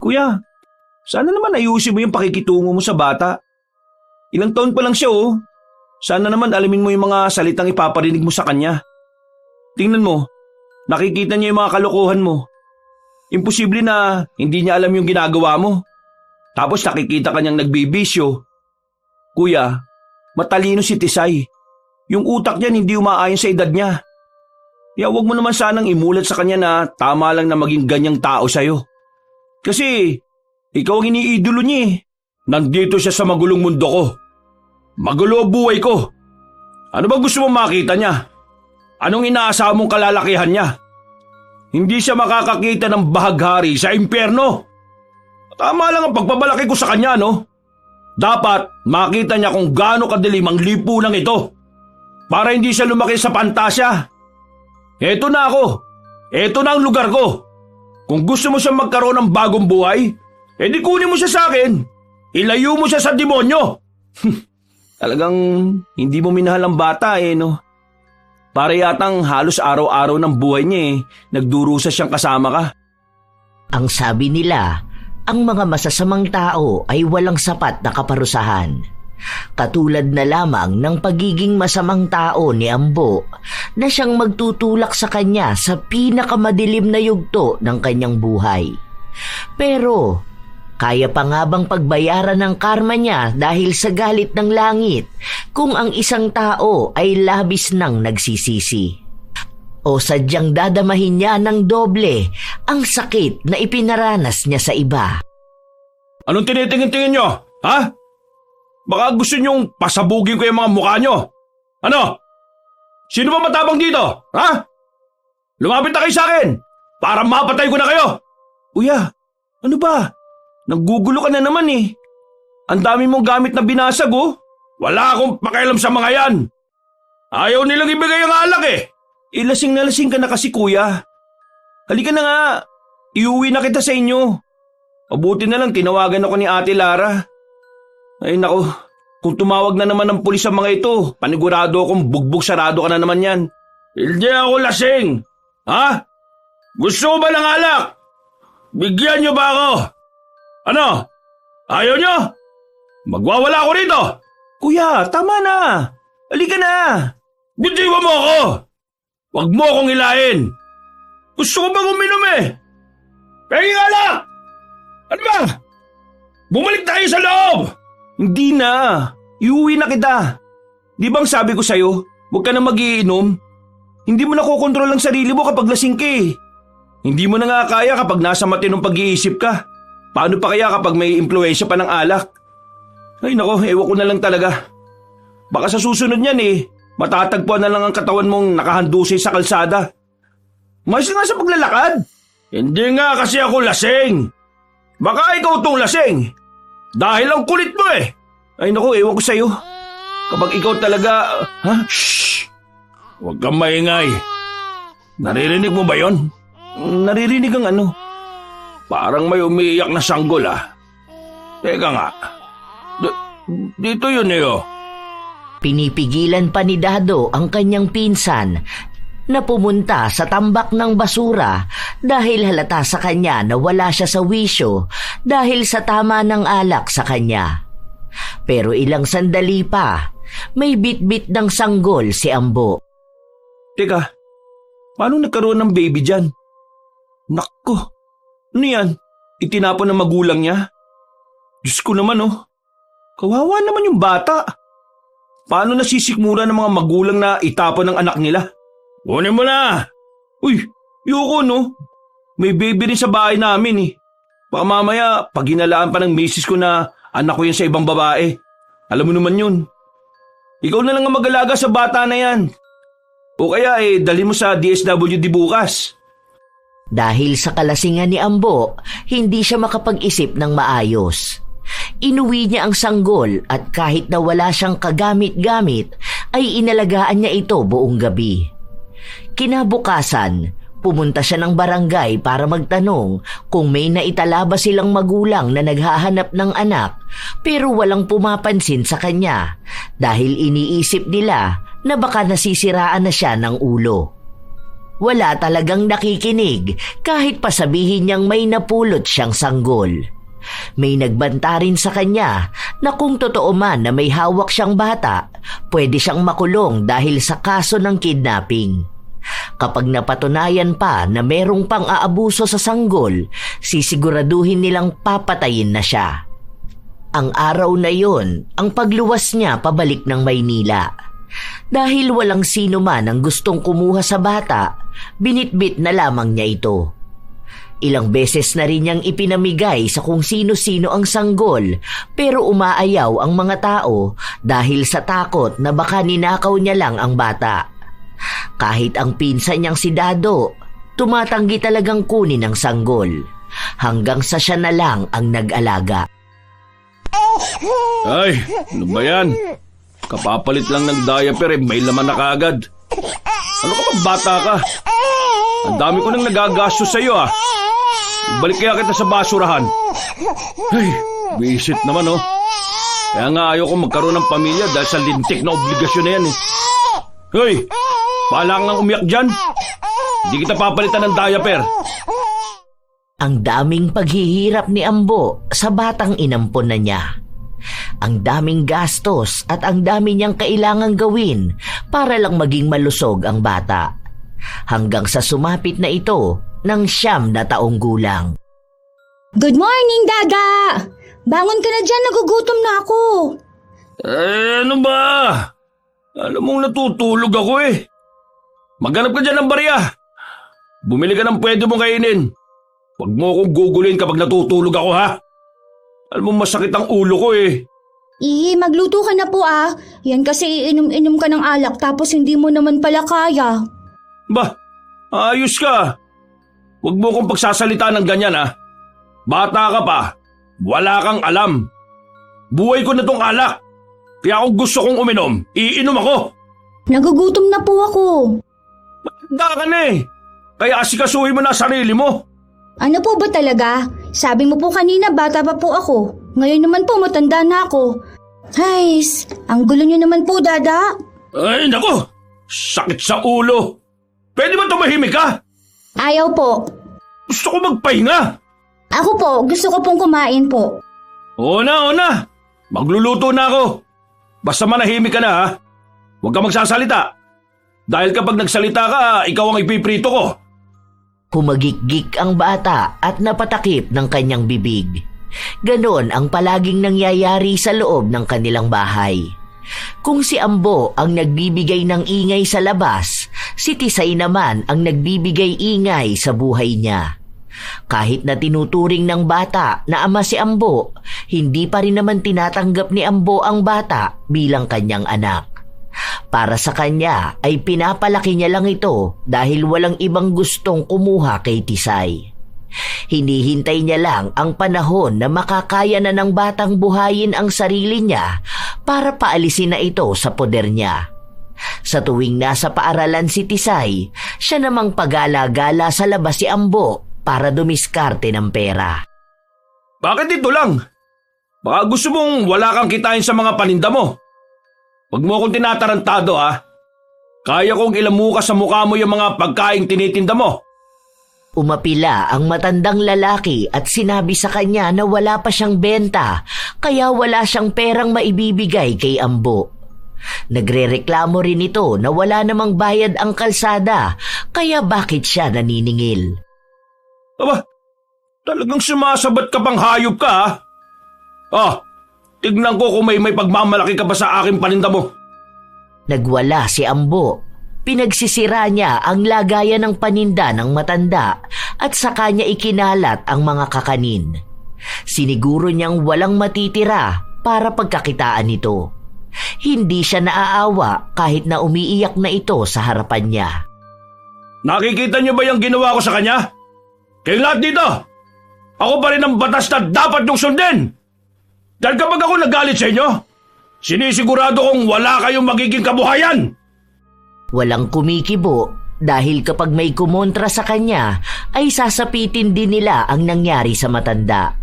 Kuya, sana naman ayusin mo yung pakikitungo mo sa bata. Ilang taon pa lang siya oh. Sana naman alamin mo yung mga salitang ipaparinig mo sa kanya. Tingnan mo, nakikita niya yung mga kalokohan mo. Imposible na hindi niya alam yung ginagawa mo. Tapos nakikita kanyang nagbibisyo. Kuya, matalino si Tisay. Yung utak niyan hindi umaayon sa edad niya. Kaya huwag mo naman sanang imulat sa kanya na tama lang na maging ganyang tao sa'yo. Kasi ikaw ang iniidolo niya eh. Nandito siya sa magulong mundo ko. Magulo ang buhay ko. Ano ba gusto mong makita niya? Anong inaasahan mong kalalakihan niya? Hindi siya makakakita ng bahaghari sa impyerno. Tama lang ang pagbabalaki ko sa kanya, no? Dapat makita niya kung gaano kadilim ang lipunan ito. Para hindi siya lumaki sa pantasya. Eto na ako. Eto na ang lugar ko. Kung gusto mo siyang magkaroon ng bagong buhay, edi kunin mo siya sa akin. Ilayo mo siya sa demonyo. Talagang hindi mo minahal ang bata eh, no? Para yatang halos araw-araw ng buhay niya eh, nagdurusa siyang kasama ka. Ang sabi nila, ang mga masasamang tao ay walang sapat na kaparusahan. Katulad na lamang ng pagiging masamang tao ni Ambo na siyang magtutulak sa kanya sa pinakamadilim na yugto ng kanyang buhay. Pero kaya pa nga bang pagbayaran ng karma niya dahil sa galit ng langit kung ang isang tao ay labis nang nagsisisi? O sadyang dadamahin niya ng doble ang sakit na ipinaranas niya sa iba? Anong tinitingin-tingin nyo? Ha? Baka gusto nyong pasabugin ko yung mga mukha nyo. Ano? Sino ba matabang dito? Ha? Lumapit na kayo sa akin para mapatay ko na kayo. Kuya, ano ba? Naggugulo ka na naman eh. Ang dami mong gamit na binasag oh. Wala akong pakialam sa mga yan. Ayaw nilang ibigay ang alak eh. Lasing na lasing ka na kasi kuya. Halika na nga. Iuwi na kita sa inyo. Mabuti na lang tinawagan ako ni Ate Lara. Ay nako, kung tumawag na naman ng pulis ang mga ito, panigurado akong bugbog sarado ka na naman yan. Hindi ako lasing. Ha? Gusto ba ng alak? Bigyan niyo ba ako? Ano? Ayaw niyo? Magwawala ako rito. Kuya, tama na. Halika na. Bitiwan mo ako. Huwag mo akong hilahin. Gusto ko bang uminom eh? Penging alak! Ano ba? Bumalik tayo sa loob! Hindi na. Iuwi na kita. Di bang sabi ko sa'yo, huwag ka na mag-iinom? Hindi mo nakokontrol ang sarili mo kapag lasing ka eh. Hindi mo na nga kaya kapag nasa matinong pag-iisip ka. Paano pa kaya kapag may impluwensya pa ng alak? Ay nako, ewan ko na lang talaga. Baka sa susunod niyan eh, matatagpuan na lang ang katawan mong nakahandusay sa kalsada. Mas nga sa paglalakad. Hindi nga kasi ako lasing. Baka ikaw tong lasing. Dahil ang kulit mo eh. Ay naku, ewan ko sa'yo. Kapag ikaw talaga... Ha? Shhh! Huwag kang maingay. Naririnig mo ba yon? Naririnig ang ano? Parang may umiiyak na sanggol ah. Teka nga. Dito yun eh oh. Pinipigilan pa ni Dado ang kanyang pinsan na pumunta sa tambak ng basura dahil halata sa kanya na wala siya sa wisyo dahil sa tama ng alak sa kanya. Pero ilang sandali pa, may bitbit ng sanggol si Ambo. Teka, paano nagkaroon ng baby dyan? Nakko, ano yan? Itinapon ng magulang niya? Diyos ko naman oh, kawawa naman yung bata. Paano nasisikmura ng mga magulang na itapon ng anak nila? Kunin mo na! Uy, yoko no. May baby rin sa bahay namin eh. Baka mamaya, pag hinalaan pa ng misis ko na anak ko yan sa ibang babae. Alam mo naman yun. Ikaw na lang ang mag-alaga sa bata na yan. O kaya dali mo sa DSWD bukas. Dahil sa kalasingan ni Ambo, hindi siya makapag-isip ng maayos. Inuwi niya ang sanggol at kahit na wala siyang kagamit-gamit, ay inalagaan niya ito buong gabi. Kinabukasan, pumunta siya ng barangay para magtanong kung may naitala ba silang magulang na naghahanap ng anak pero walang pumapansin sa kanya dahil iniisip nila na baka nasisiraan na siya ng ulo. wala talagang nakikinig kahit pasabihin niyang may napulot siyang sanggol. May nagbanta rin sa kanya na kung totoo man na may hawak siyang bata, pwede siyang makulong dahil sa kaso ng kidnapping. Kapag napatunayan pa na merong pang-aabuso sa sanggol, sisiguraduhin nilang papatayin na siya. Ang araw na yon, ang pagluwas niya pabalik ng Maynila. Dahil walang sino man ang gustong kumuha sa bata, binitbit na lamang niya ito. Ilang beses na rin niyang ipinamigay sa kung sino-sino ang sanggol, pero umaayaw ang mga tao dahil sa takot na baka ninakaw niya lang ang bata. Kahit ang pinsan niyang si Dado, tumatanggi talagang kunin ang sanggol, hanggang sa siya na lang ang nag-alaga. Ay, ano ba yan? Kapapalit lang ng diaper may laman na kaagad. Ano ka bang bata ka? Ang dami ko nang nagagastos sa iyo Balik kaya kita sa basurahan. Ay, visit naman Kaya nga ayaw ko magkaroon ng pamilya dahil sa lintik na obligasyon na yan Hoy, paala kang umiyak dyan. Hindi kita papalitan ng diaper. Ang daming paghihirap ni Ambo sa batang inampon na niya. Ang daming gastos at ang dami niyang kailangang gawin para lang maging malusog ang bata. Hanggang sa sumapit na ito ng 9 na taong gulang. Good morning, Daga! Bangon ka na dyan, nagugutom na ako. Ano ba? Alam mong natutulog ako Maghanap ka dyan ng barya. Bumili ka ng pwede mong kainin. Huwag mo akong gugulin kapag natutulog ako Alam mo masakit ang ulo ko Magluto ka na po Yan kasi iinom-inom ka ng alak tapos hindi mo naman pala kaya. Bah, ayos ka. Huwag mo akong pagsasalita ng ganyan Bata ka pa. Wala kang alam. Buhay ko na tong alak. Kaya kung gusto kong uminom, iinom ako. Nagugutom na po ako. Matanda ka na Kaya asikasuhin mo na sarili mo. Ano po ba talaga? Sabi mo po kanina bata pa po ako. Ngayon naman po matanda na ako. Ay, ang gulo niyo naman po, Dada. Ay, naku! Sakit sa ulo. Pwede ba tumahimik ka? Ayaw po. Gusto ko magpahinga. Ako po, gusto ko pong kumain po. Oo na. Magluluto na ako. Basta manahimik ka na Huwag ka magsasalita. Dahil kapag nagsalita ka, ikaw ang ipiprito ko. Humagikgik ang bata at napatakip ng kanyang bibig. Ganon ang palaging nangyayari sa loob ng kanilang bahay. Kung si Ambo ang nagbibigay ng ingay sa labas, si Tisay naman ang nagbibigay ingay sa buhay niya. Kahit na tinuturing ng bata na ama si Ambo, hindi pa rin naman tinatanggap ni Ambo ang bata bilang kanyang anak. Para sa kanya ay pinapalaki niya lang ito dahil walang ibang gustong kumuha kay Tisay. Hinihintay niya lang ang panahon na makakaya na ng batang buhayin ang sarili niya para paalisin na ito sa poder niya. Sa tuwing nasa paaralan si Tisay, siya namang pagala-gala sa labas si Ambo para dumiskarte ng pera. Bakit dito lang? Baka gusto mong wala kang kitain sa mga paninda mo. Huwag mo akong tinatarantado Kaya kong ilamukas sa mukha mo yung mga pagkaing tinitinda mo. Umapila ang matandang lalaki at sinabi sa kanya na wala pa siyang benta, kaya wala siyang perang maibibigay kay Ambo. Nagrereklamo rin ito na wala namang bayad ang kalsada, kaya bakit siya naniningil? Aba, talagang sumasabat ka pang hayop ka tignan ko kung may pagmamalaki ka ba sa aking paninda mo. Nagwala si Ambo. Pinagsisira niya ang lagayan ng paninda ng matanda at saka niya ikinalat ang mga kakanin. Siniguro niyang walang matitira para pagkakitaan nito. Hindi siya naaawa kahit na umiiyak na ito sa harapan niya. Nakikita niyo ba yung ginawa ko sa kanya? Kayong lahat dito, ako pa rin ang batas na dapat niyong sundin. Dahil kapag ako nagalit sa inyo, sinisigurado kong wala kayong magiging kabuhayan. Walang kumikibo dahil kapag may kumontra sa kanya ay sasapitin din nila ang nangyari sa matanda.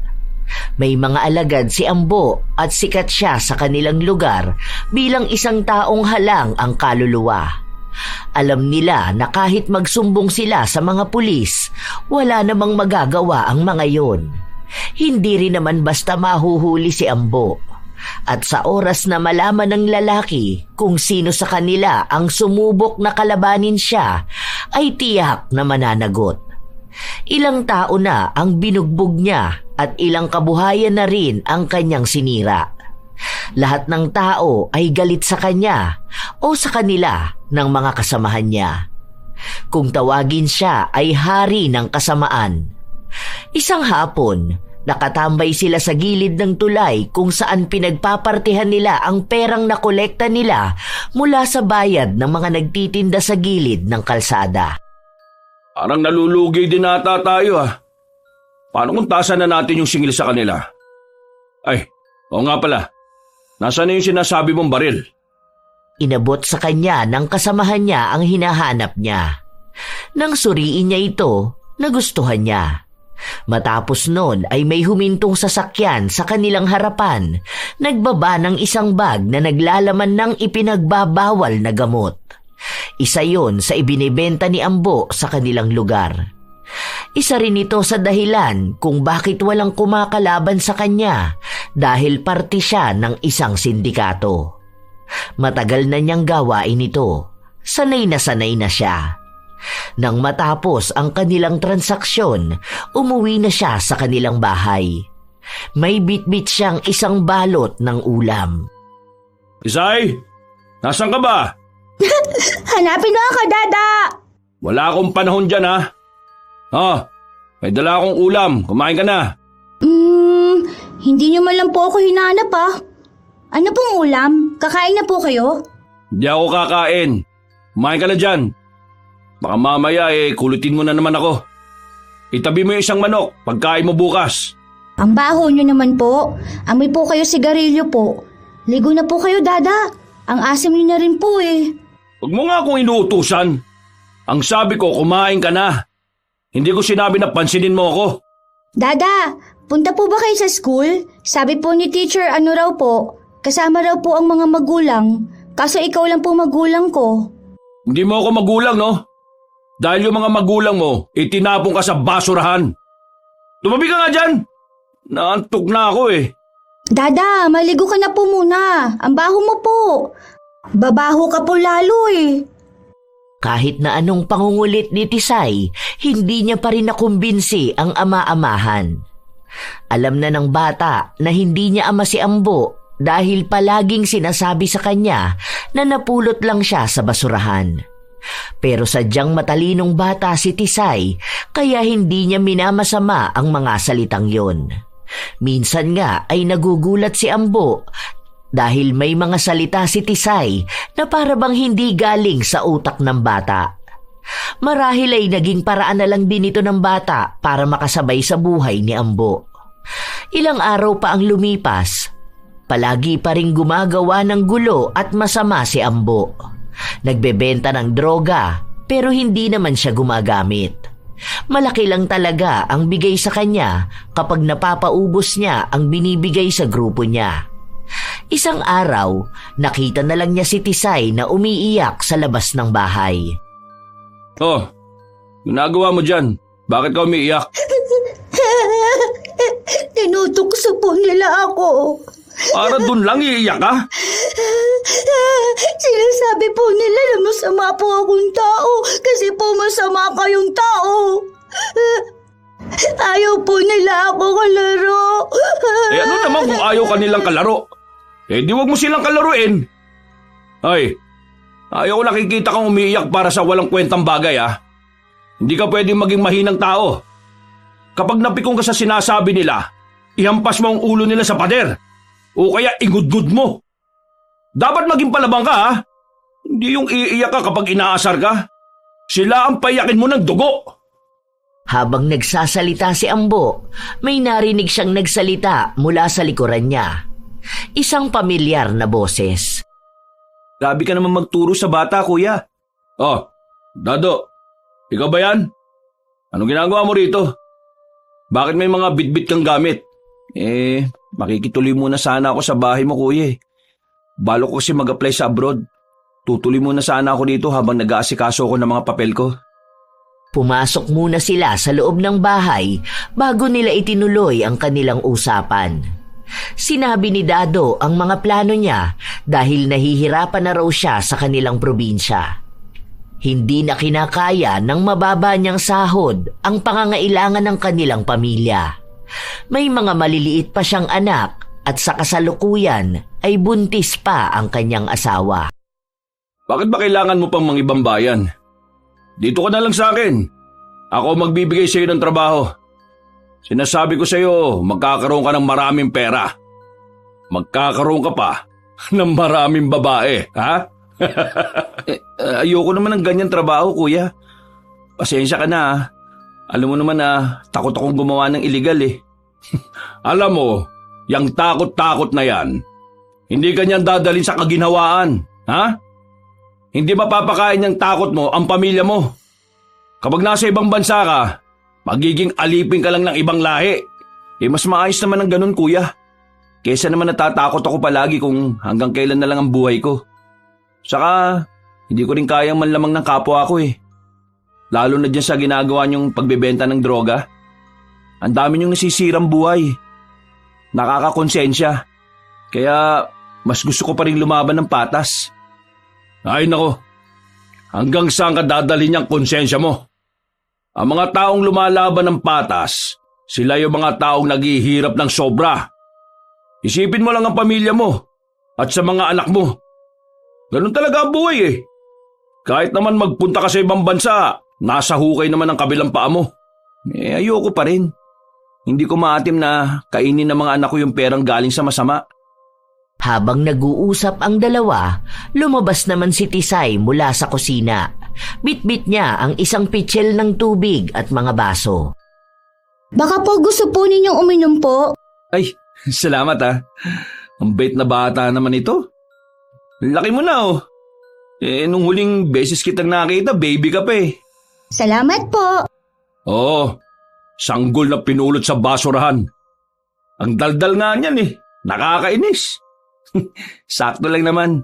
May mga alagad si Ambo at sikat siya sa kanilang lugar bilang isang taong halang ang kaluluwa. Alam nila na kahit magsumbong sila sa mga pulis, wala namang magagawa ang mga yon. Hindi rin naman basta mahuhuli si Ambo. At sa oras na malaman ng lalaki kung sino sa kanila ang sumubok na kalabanin siya, ay tiyak na mananagot. Ilang tao na ang binugbog niya at ilang kabuhayan na rin ang kanyang sinira. Lahat ng tao ay galit sa kanya o sa kanila ng mga kasamahan niya. Kung tawagin siya ay hari ng kasamaan. Isang hapon, nakatambay sila sa gilid ng tulay kung saan pinagpapartihan nila ang perang nakolekta nila mula sa bayad ng mga nagtitinda sa gilid ng kalsada. Parang nalulugi din ata tayo Paano kung tasan na natin yung singil sa kanila? Ay, oo nga pala. Nasaan na yung sinasabi mong baril? Inabot sa kanya ng kasamahan niya ang hinahanap niya. Nang suriin niya ito, nagustuhan niya. Matapos noon ay may humintong sasakyan sa kanilang harapan, nagbaba ng isang bag na naglalaman ng ipinagbabawal na gamot. Isa yon sa ibinibenta ni Ambo sa kanilang lugar. Isa rin ito sa dahilan kung bakit walang kumakalaban sa kanya dahil parte siya ng isang sindikato. Matagal na niyang gawain ito. Sanay na siya. Nang matapos ang kanilang transaksyon, umuwi na siya sa kanilang bahay. May bitbit siyang isang balot ng ulam. Isay, nasan ka ba? Hanapin mo ako, Dada! Wala akong panahon dyan may dala akong ulam. Kumain ka na. Hindi niyo man lang po ako hinahanap Ano pong ulam? Kakain na po kayo? Hindi ako kakain. Kumain ka na dyan. Baka mamaya kulitin mo na naman ako. Itabi mo yung isang manok. Pagkain mo bukas. Ang baho niyo naman po. Amoy po kayo sigarilyo po. Ligo na po kayo, Dada. Ang asim niyo na rin po Huwag mo nga akong inuutusan. Ang sabi ko, kumain ka na. Hindi ko sinabi na pansinin mo ako. Dada, punta po ba kayo sa school? Sabi po ni teacher raw po, kasama raw po ang mga magulang. Kaso ikaw lang po magulang ko. Hindi mo ako magulang, no? Dahil yung mga magulang mo, itinapon ka sa basurahan. Tumabi ka nga dyan. Naantok na ako Dada, maligo ka na po muna. Ang baho mo po. Babaho ka po lalo Kahit na anong pangungulit ni Tisay, hindi niya pa rin nakumbinsi ang ama-amahan. Alam na ng bata na hindi niya ama si Ambo dahil palaging sinasabi sa kanya na napulot lang siya sa basurahan. Pero sadyang matalinong bata si Tisay kaya hindi niya minamasama ang mga salitang yon. Minsan nga ay nagugulat si Ambo dahil may mga salita si Tisay na para bang hindi galing sa utak ng bata. Marahil ay naging paraan na lang din ito ng bata para makasabay sa buhay ni Ambo. Ilang araw pa ang lumipas, palagi pa ring gumagawa ng gulo at masama si Ambo. Nagbebenta ng droga pero hindi naman siya gumagamit. Malaki lang talaga ang bigay sa kanya kapag napapaubos niya ang binibigay sa grupo niya. Isang araw, nakita na lang niya si Tisay na umiiyak sa labas ng bahay. Oh, ginagawa mo dyan. Bakit ka umiiyak? Tinutukso po nila ako. Para dun lang iiyak ka? Sinasabi po nila na masama po akong tao kasi po masama kayong tao. Ayaw po nila ako kalaro. Ano naman kung ayaw ka nilang kalaro? Di wag mo silang kalaruin. Ay, ayaw ko nakikita kang umiiyak para sa walang kwentang bagay Hindi ka pwedeng maging mahinang tao. Kapag napikong ka sa sinasabi nila, ihampas mo ang ulo nila sa pader. O kaya ingudgud mo. Dapat maging palabang ka Hindi yung iiyak ka kapag inaasar ka. Sila ang payakin mo ng dugo. Habang nagsasalita si Ambo, may narinig siyang nagsalita mula sa likuran niya. Isang pamilyar na boses. Grabe ka naman magturo sa bata, kuya. Oh, Dado, ikaw ba yan? Anong ginagawa mo rito? Bakit may mga bitbit kang gamit? Makikituloy muna sana ako sa bahay mo, kuya. Balo ko kasi mag-apply sa abroad. tutuloy muna sana ako dito habang nag-aasikaso ko ng mga papel ko. Pumasok muna sila sa loob ng bahay bago nila itinuloy ang kanilang usapan. Sinabi ni Dado ang mga plano niya dahil nahihirapan na raw siya sa kanilang probinsya. Hindi na kinakaya ng mababa niyang sahod ang pangangailangan ng kanilang pamilya. May mga maliliit pa siyang anak at sa kasalukuyan ay buntis pa ang kanyang asawa. Bakit ba kailangan mo pang mangibang bayan? Dito ka na lang sa akin. Ako magbibigay sa iyo ng trabaho. Sinasabi ko sa iyo, magkakaroon ka ng maraming pera. Magkakaroon ka pa ng maraming babae, ha? Ayoko naman ng ganyan trabaho, kuya. Pasensya ka na, ha? Alam mo naman na takot akong gumawa ng illegal eh. Alam mo, yung takot-takot na yan, hindi ganyan dadalhin sa kaginhawaan, ha? Hindi mapapakain yung takot mo ang pamilya mo. Kapag nasa ibang bansa ka, magiging alipin ka lang ng ibang lahi. Mas maayos naman ang ganun, kuya. Kesa naman natatakot ako palagi kung hanggang kailan na lang ang buhay ko. Saka, hindi ko rin kayang manlamang ng kapwa ko eh. Lalo na dyan sa ginagawa niyong pagbebenta ng droga. Ang dami niyong nasisirang buhay. Nakakakonsensya. Kaya, mas gusto ko pa rin lumaban ng patas. Ay nako, hanggang saan ka dadalhin niyang konsensya mo? Ang mga taong lumalaban ng patas, sila yung mga taong naghihirap ng sobra. Isipin mo lang ang pamilya mo at sa mga anak mo. Ganun talaga ang buhay eh. Kahit naman magpunta ka sa ibang bansa, nasa hukay naman ang kabilang paa mo. Ayoko pa rin. Hindi ko maatim na kainin ng mga anak ko yung perang galing sa masama. Habang nag-uusap ang dalawa, lumabas naman si Tisay mula sa kusina. Bitbit niya ang isang pitsil ng tubig at mga baso. Baka po gusto po ninyong uminom po. Ay, salamat ah. Ang bait na bata naman ito. Laki mo na oh. Nung huling beses kitang nakita, baby ka pa eh. Salamat po. Oo, sanggol na pinulot sa basurahan. Ang daldal nga niyan eh, nakakainis. Sakto lang naman.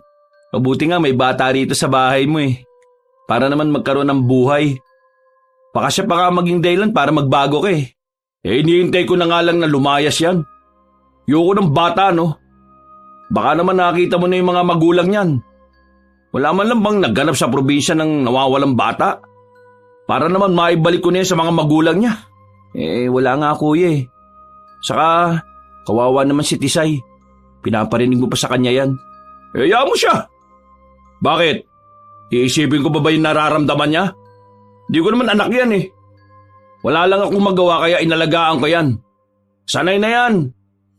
Mabuti nga may bata rito sa bahay mo eh. Para naman magkaroon ng buhay. Baka siya pa nga maging dahilan para magbago ka eh. Hinihintay ko na nga lang na lumayas yan. Yoko ng bata no. Baka naman nakita mo na yung mga magulang niyan. Wala man lang bang nagganap sa probinsya ng nawawalang bata? Para naman maibalik ko na yan sa mga magulang niya. Wala nga kuya eh. Saka, kawawa naman si Tisay. Pinaparinig mo pa sa kanya yan. Hayaan mo siya. Bakit? Iisipin ko ba yung nararamdaman niya? Di ko naman anak yan eh. Wala lang akong magawa kaya inalagaan ko yan. Sanay na yan.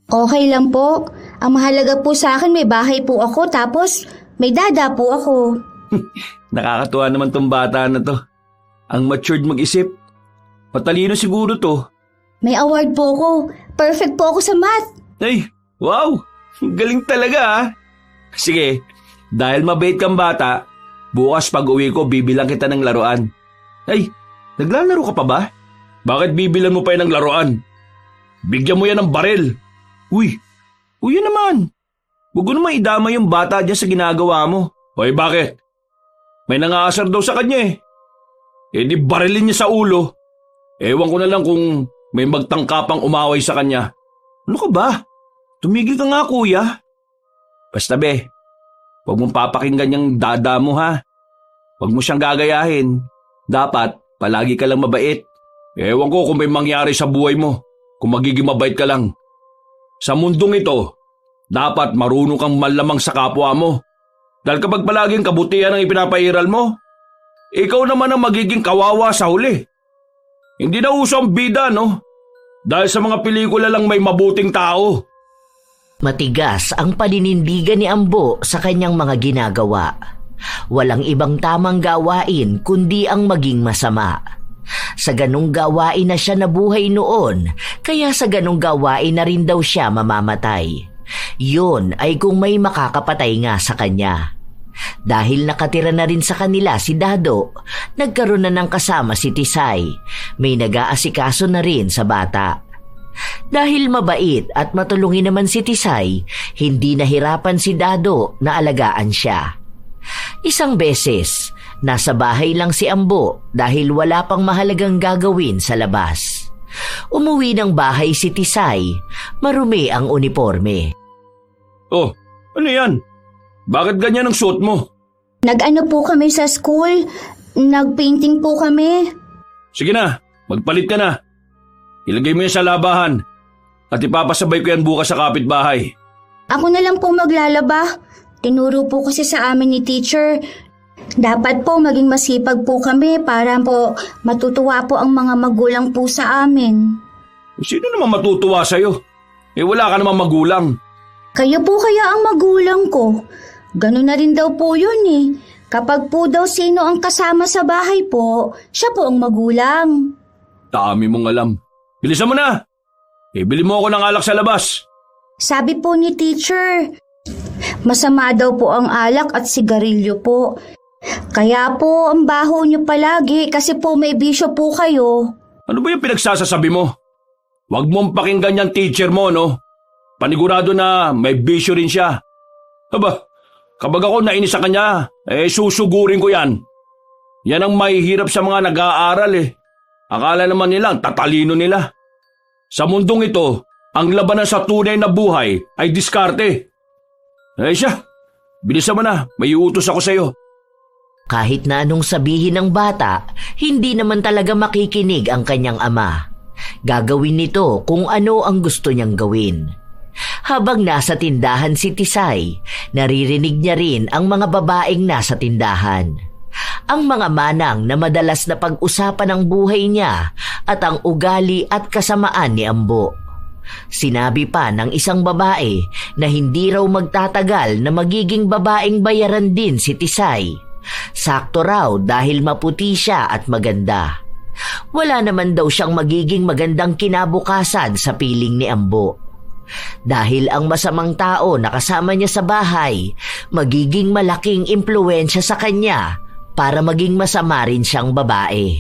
Okay lang po. Ang mahalaga po sa akin may bahay po ako tapos may dada po ako. Nakakatuwa naman tong bata na to. Ang matured mag-isip. Matalino siguro to. May award po ako. Perfect po ako sa math. Ay, wow! Galing talaga ah. Sige, dahil mabait kang bata, bukas pag uwi ko bibilang kita ng laruan. Ay, naglalaro ka pa ba? Bakit bibilan mo pa yan ng laruan? Bigyan mo yan ng baril. Uy yan naman. Huwag ko naman idama yung bata dyan sa ginagawa mo. Hoy, bakit? May nangaasar daw sa kanya eh. Di barilin niya sa ulo. Ewan ko na lang kung may magtangkapang umaway sa kanya. Ano ka ba? Tumigil ka nga kuya. Basta be, huwag mong papakinggan yung dada mo ha. Huwag mo siyang gagayahin. Dapat, palagi ka lang mabait. Ewan ko kung may mangyari sa buhay mo, kung magiging mabait ka lang. Sa mundong ito, dapat marunong kang malamang sa kapwa mo. Dahil kapag palaging kabutihan ang ipinapairal mo, ikaw naman ang magiging kawawa sa huli. Hindi na uso ang bida, no? Dahil sa mga pelikula lang may mabuting tao. Matigas ang paninindigan ni Ambo sa kanyang mga ginagawa. Walang ibang tamang gawain kundi ang maging masama. Sa ganung gawain na siya nabuhay noon, kaya sa ganung gawain na rin daw siya mamamatay. Yun ay kung may makakapatay nga sa kanya. Dahil nakatira na rin sa kanila si Dado, nagkaroon na ng kasama si Tisay. May nag-aasikaso na rin sa bata. Dahil mabait at matulungin naman si Tisay, hindi nahirapan si Dado na alagaan siya. Isang beses, nasa bahay lang si Ambo dahil wala pang mahalagang gagawin sa labas. Umuwi ng bahay si Tisay, marumi ang uniforme. Oh, ano yan? Bakit ganyan ang suot mo? Nag-ano po kami sa school? Nag-painting po kami. Sige na, magpalit ka na. Ilagay mo yan sa labahan at ipapasabay ko yan bukas sa kapitbahay. Ako na lang po maglalaba. Tinuro po kasi sa amin ni teacher. Dapat po maging masipag po kami para po matutuwa po ang mga magulang po sa amin. Sino naman matutuwa sa'yo? Wala ka naman magulang. Kayo po kaya ang magulang ko. Ganun na rin daw po yun eh. Kapag po daw sino ang kasama sa bahay po, siya po ang magulang. Dami mong alam. Bilisan mo na. Bili mo ako ng alak sa labas. Sabi po ni teacher, masama daw po ang alak at sigarilyo po. Kaya po ang baho niyo palagi kasi po may bisyo po kayo. Ano ba yung pinagsasasabi mo? Huwag mong pakinggan yung teacher mo, no? Panigurado na may bisyo rin siya. Aba, kapag ako nainis sa kanya, susugurin ko yan. Yan ang mahihirap sa mga nag-aaral eh. Akala naman nila, tatalino nila. Sa mundong ito, ang labanan sa tunay na buhay ay diskarte. Siya, bilisan mo na, may utos ako sa'yo. Kahit na anong sabihin ng bata, hindi naman talaga makikinig ang kanyang ama. Gagawin nito kung ano ang gusto niyang gawin. Habang nasa tindahan si Tisay, naririnig niya rin ang mga babaeng nasa tindahan. Ang mga manang na madalas na pag-usapan ang buhay niya at ang ugali at kasamaan ni Ambo. Sinabi pa ng isang babae na hindi raw magtatagal na magiging babaeng bayaran din si Tisay. Sakto raw dahil maputi siya at maganda. Wala naman daw siyang magiging magandang kinabukasan sa piling ni Ambo. Dahil ang masamang tao na kasama niya sa bahay, magiging malaking impluwensya sa kanya para maging masama rin siyang babae.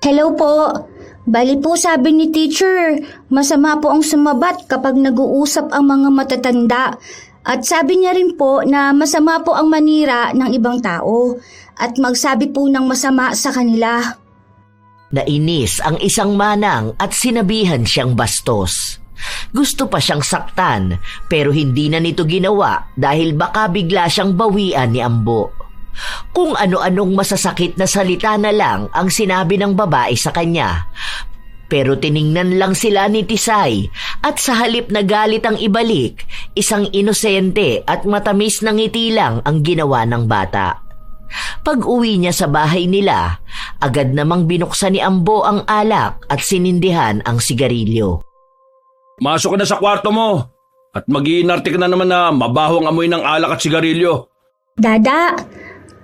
Hello po. Bali po sabi ni teacher, masama po ang sumabat kapag nag-uusap ang mga matatanda. At sabi niya rin po na masama po ang manira ng ibang tao at magsabi po ng masama sa kanila. Nainis ang isang manang at sinabihan siyang bastos. Gusto pa siyang saktan pero hindi na nito ginawa dahil baka bigla siyang bawian ni Ambo. Kung ano-anong masasakit na salita na lang ang sinabi ng babae sa kanya. Pero tiningnan lang sila ni Tisay at sa halip na galit ang ibalik, isang inosente at matamis na ngiti lang ang ginawa ng bata. Pag-uwi niya sa bahay nila, agad namang binuksan ni Ambo ang alak at sinindihan ang sigarilyo. Masok ka na sa kwarto mo at mag-iinarte ka na naman na mabaho ang amoy ng alak at sigarilyo. Dada,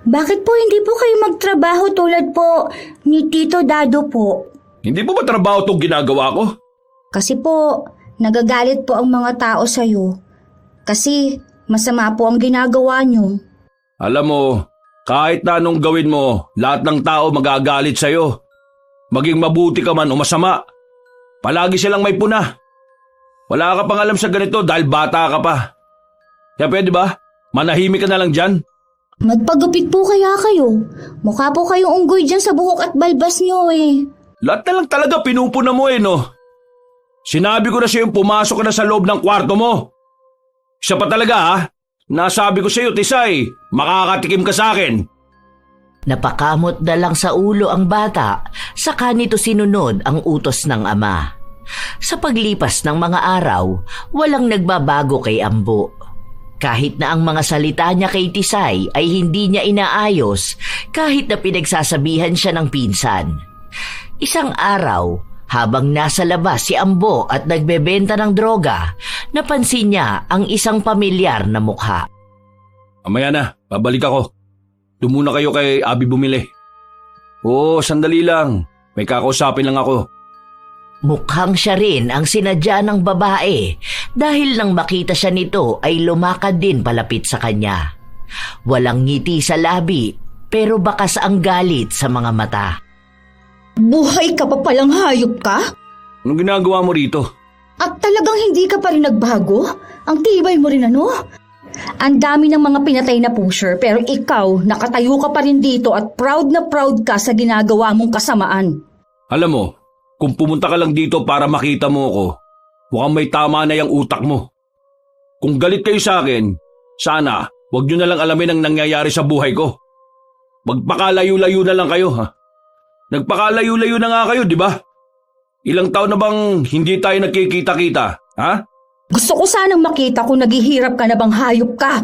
bakit po hindi po kayo magtrabaho tulad po ni Tito Dado po? Hindi po ba trabaho itong ginagawa ko? Kasi po, nagagalit po ang mga tao sa'yo. Kasi masama po ang ginagawa niyo. Alam mo, kahit na anong gawin mo, lahat ng tao magagalit sa'yo. Maging mabuti ka man o masama. Palagi silang may puna. Wala ka pang alam sa ganito dahil bata ka pa. Kaya pwede ba? Manahimik ka na lang dyan. Magpagupit po kaya kayo. Mukha po kayong unggoy dyan sa buhok at balbas niyo eh. Lahat na lang talaga pinupuna mo no? Sinabi ko na sa'yo pumasok ka na sa loob ng kwarto mo. Isa pa talaga ha? Nasabi ko sa'yo, Tisay, makakatikim ka sa akin. Napakamot na lang sa ulo ang bata, saka nito sinunod ang utos ng ama. Sa paglipas ng mga araw, walang nagbabago kay Ambo. Kahit na ang mga salita niya kay Tisay ay hindi niya inaayos kahit na pinagsasabihan siya ng pinsan. Isang araw, habang nasa labas si Ambo at nagbebenta ng droga, napansin niya ang isang pamilyar na mukha. Mamaya na, babalik ako. Doon muna kayo kay Abi bumili. Oo, sandali lang. May kakausapin lang ako. Mukhang siya rin ang sinadya ng babae dahil nang makita siya nito ay lumakad din palapit sa kanya. Walang ngiti sa labi pero bakas ang galit sa mga mata. Buhay ka pa palang hayop ka? Anong ginagawa mo rito? At talagang hindi ka pa rin nagbago? Ang tibay mo rin ano? Ang dami ng mga pinatay na pusher, pero ikaw, nakatayo ka pa rin dito at proud na proud ka sa ginagawa mong kasamaan. Alam mo, kung pumunta ka lang dito para makita mo ako, mukhang may tama na yung utak mo. Kung galit kayo sa akin, sana wag nyo na lang alamin ang nangyayari sa buhay ko. Magpakalayo-layo na lang kayo, ha? Nagpakalayo-layo na nga kayo, di ba? Ilang taon na bang hindi tayo nagkikita-kita, ha? Gusto ko sanang makita kung naghihirap ka na bang hayop ka.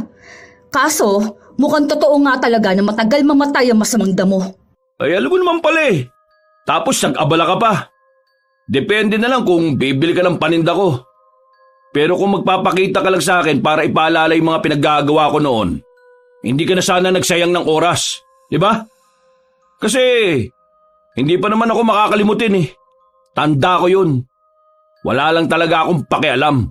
Kaso, mukhang totoo nga talaga na matagal mamatay ang masamang damo. Ay, alam mo naman pala eh. Tapos nag-abala ka pa. Depende na lang kung bibili ka ng paninda ko. Pero kung magpapakita ka lang sa akin para ipaalala yung mga pinaggagawa ko noon, hindi ka na sana nagsayang ng oras. Di ba? Kasi, hindi pa naman ako makakalimutin eh. Tanda ko yun. Wala lang talaga akong pakialam.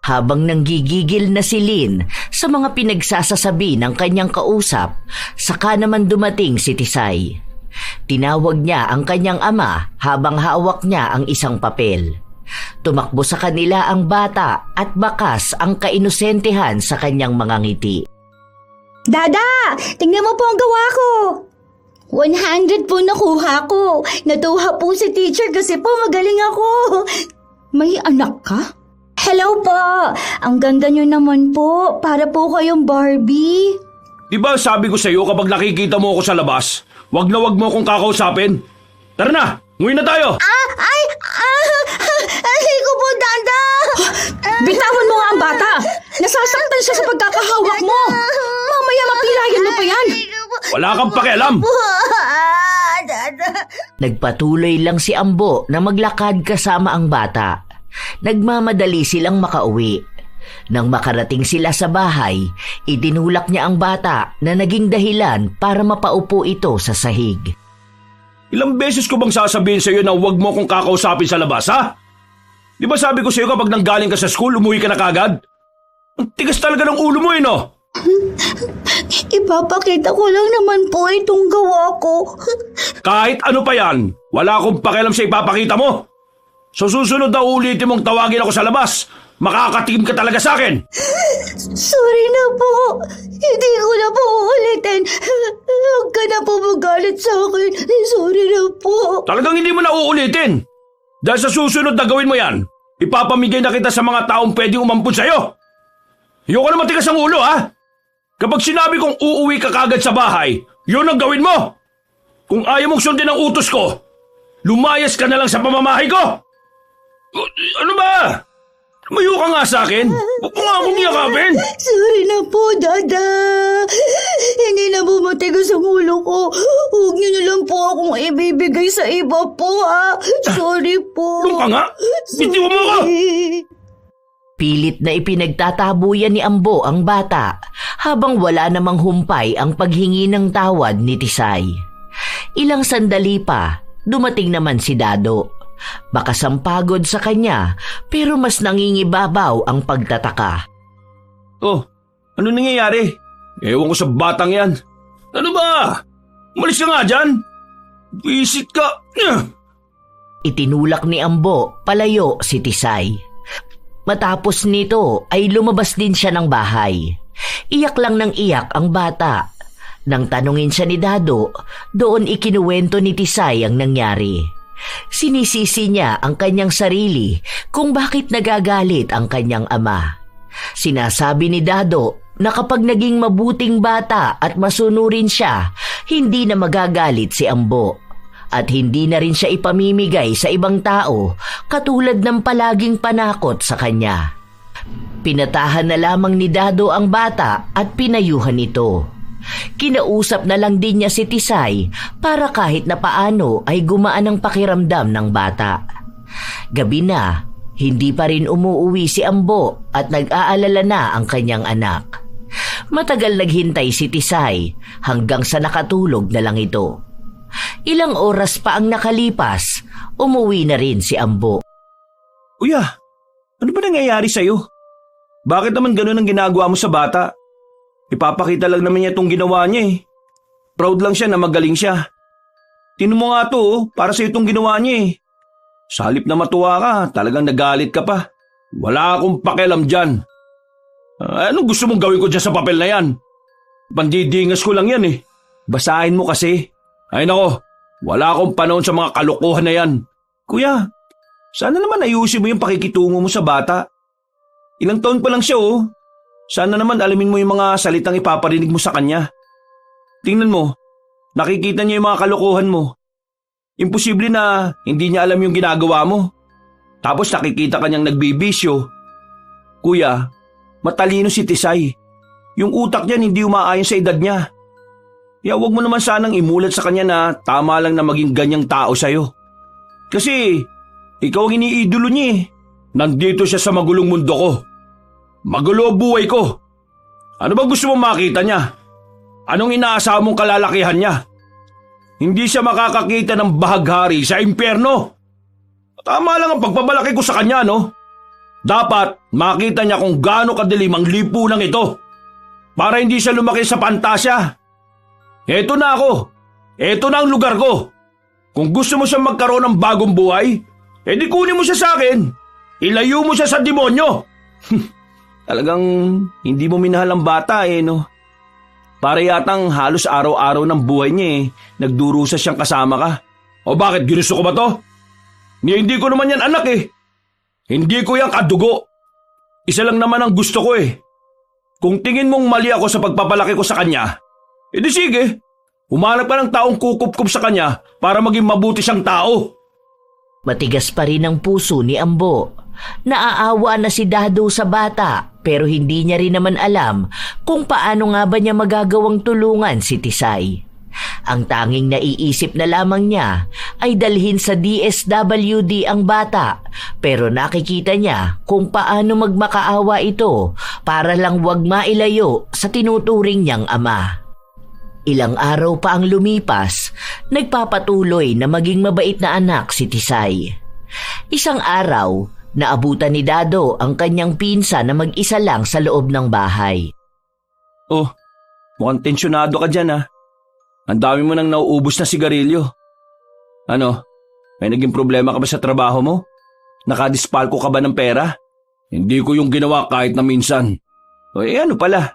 Habang nanggigigil na si Lynn sa mga pinagsasasabi ng kanyang kausap, saka naman dumating si Tisay. Tinawag niya ang kanyang ama habang hawak niya ang isang papel. Tumakbo sa kanila ang bata at bakas ang kainosentehan sa kanyang mga ngiti. Dada, tingnan mo po ang gawa ko. 100 po nakuha ko. Natuwa po si teacher kasi po magaling ako. May anak ka? Hello po. Ang ganda nyo naman po. Para po kayong Barbie. Di ba sabi ko sa iyo kapag nakikita mo ako sa labas, wag na wag mo akong kakausapin. Tara na, nguwi na tayo. Ay ko po, Dada. Bitawan mo nga ang bata. Nasasaktan siya sa pagkakahawak mo. Mamaya mapilayan mo pa yan. Wala kang pakialam. Nagpatuloy lang si Ambo na maglakad kasama ang bata. Nagmamadali silang makauwi. Nang makarating sila sa bahay, itinulak niya ang bata na naging dahilan para mapaupo ito sa sahig. Ilang beses ko bang sasabihin sa iyo na huwag mo akong kakausapin sa labas, ha? Di ba sabi ko sa iyo kapag nanggaling ka sa school, umuwi ka na kagad? Ang tigas talaga ng ulo mo, no? Ipapakita ko lang naman po itong gawa ko. Kahit ano pa yan, wala akong pakialam sa ipapakita mo. Sa susunod na ulitin mong tawagin ako sa labas, makakatikim ka talaga sa akin. Sorry na po. Hindi ko na po ulitin. Huwag ka na po magalit sa akin. Sorry na po. Talagang hindi mo na uulitin. Dahil sa susunod na gawin mo yan, ipapamigay na kita sa mga taong pwedeng umampun sa'yo. Ayoko na matigas ang ulo, ha? Kapag sinabi kong uuwi ka kagad sa bahay, yun ang gawin mo. Kung ayaw mong sundin ang utos ko, lumayas ka na lang sa pamamahay ko. Ano ba? Tumayo ka nga sa akin. Huwag mo nga akong yakapin. Sorry na po, Dada. Hindi na po matigas ang ulo ko. Huwag niyo na lang po akong ibibigay sa iba po, ha? Sorry po. Doon ka nga. Bitiwan mo ako. Pilit na ipinagtatabuyan ni Ambo ang bata habang wala namang humpay ang paghingi ng tawad ni Tisay. Ilang sandali pa, dumating naman si Dado. Bakas ang pagod sa kanya pero mas nangingibabaw ang pagtataka. Oh, ano nangyayari? Ewan ko sa batang yan. Ano ba? Umalis ka nga dyan. Visit ka. Itinulak ni Ambo palayo si Tisay. Matapos nito ay lumabas din siya ng bahay. Iyak lang ng iyak ang bata. Nang tanungin siya ni Dado, doon ikinuwento ni Tisay ang nangyari. Sinisisi niya ang kanyang sarili kung bakit nagagalit ang kanyang ama. Sinasabi ni Dado na kapag naging mabuting bata at masunurin siya, hindi na magagalit si Ambo. At hindi na rin siya ipamimigay sa ibang tao katulad ng palaging panakot sa kanya. Pinatahan na lamang ni Dado ang bata at pinayuhan ito. Kinausap na lang din niya si Tisay para kahit na paano ay gumaan ang pakiramdam ng bata. Gabi na, hindi pa rin umuuwi si Ambo at nag-aalala na ang kanyang anak. Matagal naghintay si Tisay hanggang sa nakatulog na lang ito. Ilang oras pa ang nakalipas, umuwi na rin si Ambo. Kuya, ano ba nangyayari sa'yo? Bakit naman ganun ang ginagawa mo sa bata? Ipapakita lang naman niya itong ginawa niya eh. Proud lang siya na magaling siya. Tinan mo nga to, para sa itong ginawa niya eh. Sa halip na matuwa ka, talagang nagalit ka pa. Wala akong pakialam dyan. Anong gusto mong gawin ko dyan sa papel na yan? Pandidingas ko lang yan eh. Basahin mo kasi. Ay nako, wala akong panahon sa mga kalokohan na yan. Kuya, sana naman ayusin mo yung pakikitungo mo sa bata. Ilang taon pa lang siya oh. Sana naman alamin mo yung mga salitang ipaparinig mo sa kanya. Tingnan mo, nakikita niya yung mga kalokohan mo. Imposible na hindi niya alam yung ginagawa mo. Tapos nakikita kanyang nagbibisyo. Kuya, matalino si Tisay. Yung utak niyan hindi umaayon sa edad niya. Kaya huwag mo naman sanang imulat sa kanya na tama lang na maging ganyang tao sa'yo. Kasi ikaw ang iniidolo niya eh. Nandito siya sa magulong mundo ko. Magulo ang buhay ko. Ano ba gusto mong makita niya? Anong inaasahan mong kalalakihan niya? Hindi siya makakakita ng bahaghari sa impyerno. Tama lang ang pagpapalaki ko sa kanya, no? Dapat makita niya kung gaano kadilim ang lipunan ito. Para hindi siya lumaki sa pantasya. Eto na ako. Eto na ang lugar ko. Kung gusto mo siyang magkaroon ng bagong buhay, edi kunin mo siya sa akin. Ilayo mo siya sa demonyo. Talagang hindi mo minahal ang bata eh, no? Para yatang halos araw-araw ng buhay niya eh, nagdurusa siyang kasama ka. O bakit, ginusto ko ba to? Hindi ko naman yan anak eh. Hindi ko yan kadugo. Isa lang naman ang gusto ko eh. Kung tingin mong mali ako sa pagpapalaki ko sa kanya, edi sige, humanap ka ng taong kukup-kup sa kanya para maging mabuti siyang tao. Matigas pa rin ang puso ni Ambo. Naaawa na si Dado sa bata pero hindi niya rin naman alam kung paano nga ba niya magagawang tulungan si Tisay. Ang tanging naiisip na lamang niya ay dalhin sa DSWD ang bata pero nakikita niya kung paano magmakaawa ito para lang wag mailayo sa tinuturing niyang ama. Ilang araw pa ang lumipas, nagpapatuloy na maging mabait na anak si Tisay. Isang araw, naabutan ni Dado ang kanyang pinsa na mag-isa lang sa loob ng bahay. Oh, mukhang tensyonado ka dyan ah. Ang dami mo nang nauubos na sigarilyo. Ano, may naging problema ka ba sa trabaho mo? Nakadispalko ka ba ng pera? Hindi ko yung ginawa kahit na minsan. O ano pala,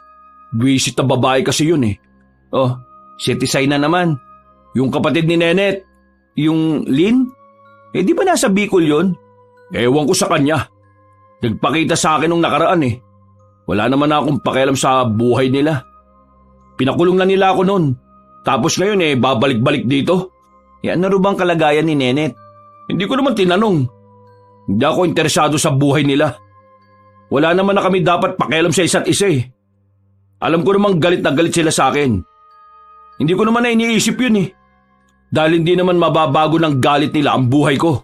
buwisit na babae kasi yun eh. Oh, si Tisay na naman. Yung kapatid ni Nenet, yung Lynn? Di ba nasa Bicol yun? Ewan ko sa kanya. Nagpakita sa akin nung nakaraan eh. Wala naman akong pakialam sa buhay nila. Pinakulong na nila ako noon. Tapos ngayon babalik-balik dito. Ano bang kalagayan ni Nenet? Hindi ko naman tinanong. Hindi ako interesado sa buhay nila. Wala naman na kami dapat pakialam sa isa't isa eh. Alam ko namang galit na galit sila sa akin. Hindi ko naman na iniisip yun eh. Dahil hindi naman mababago ng galit nila ang buhay ko.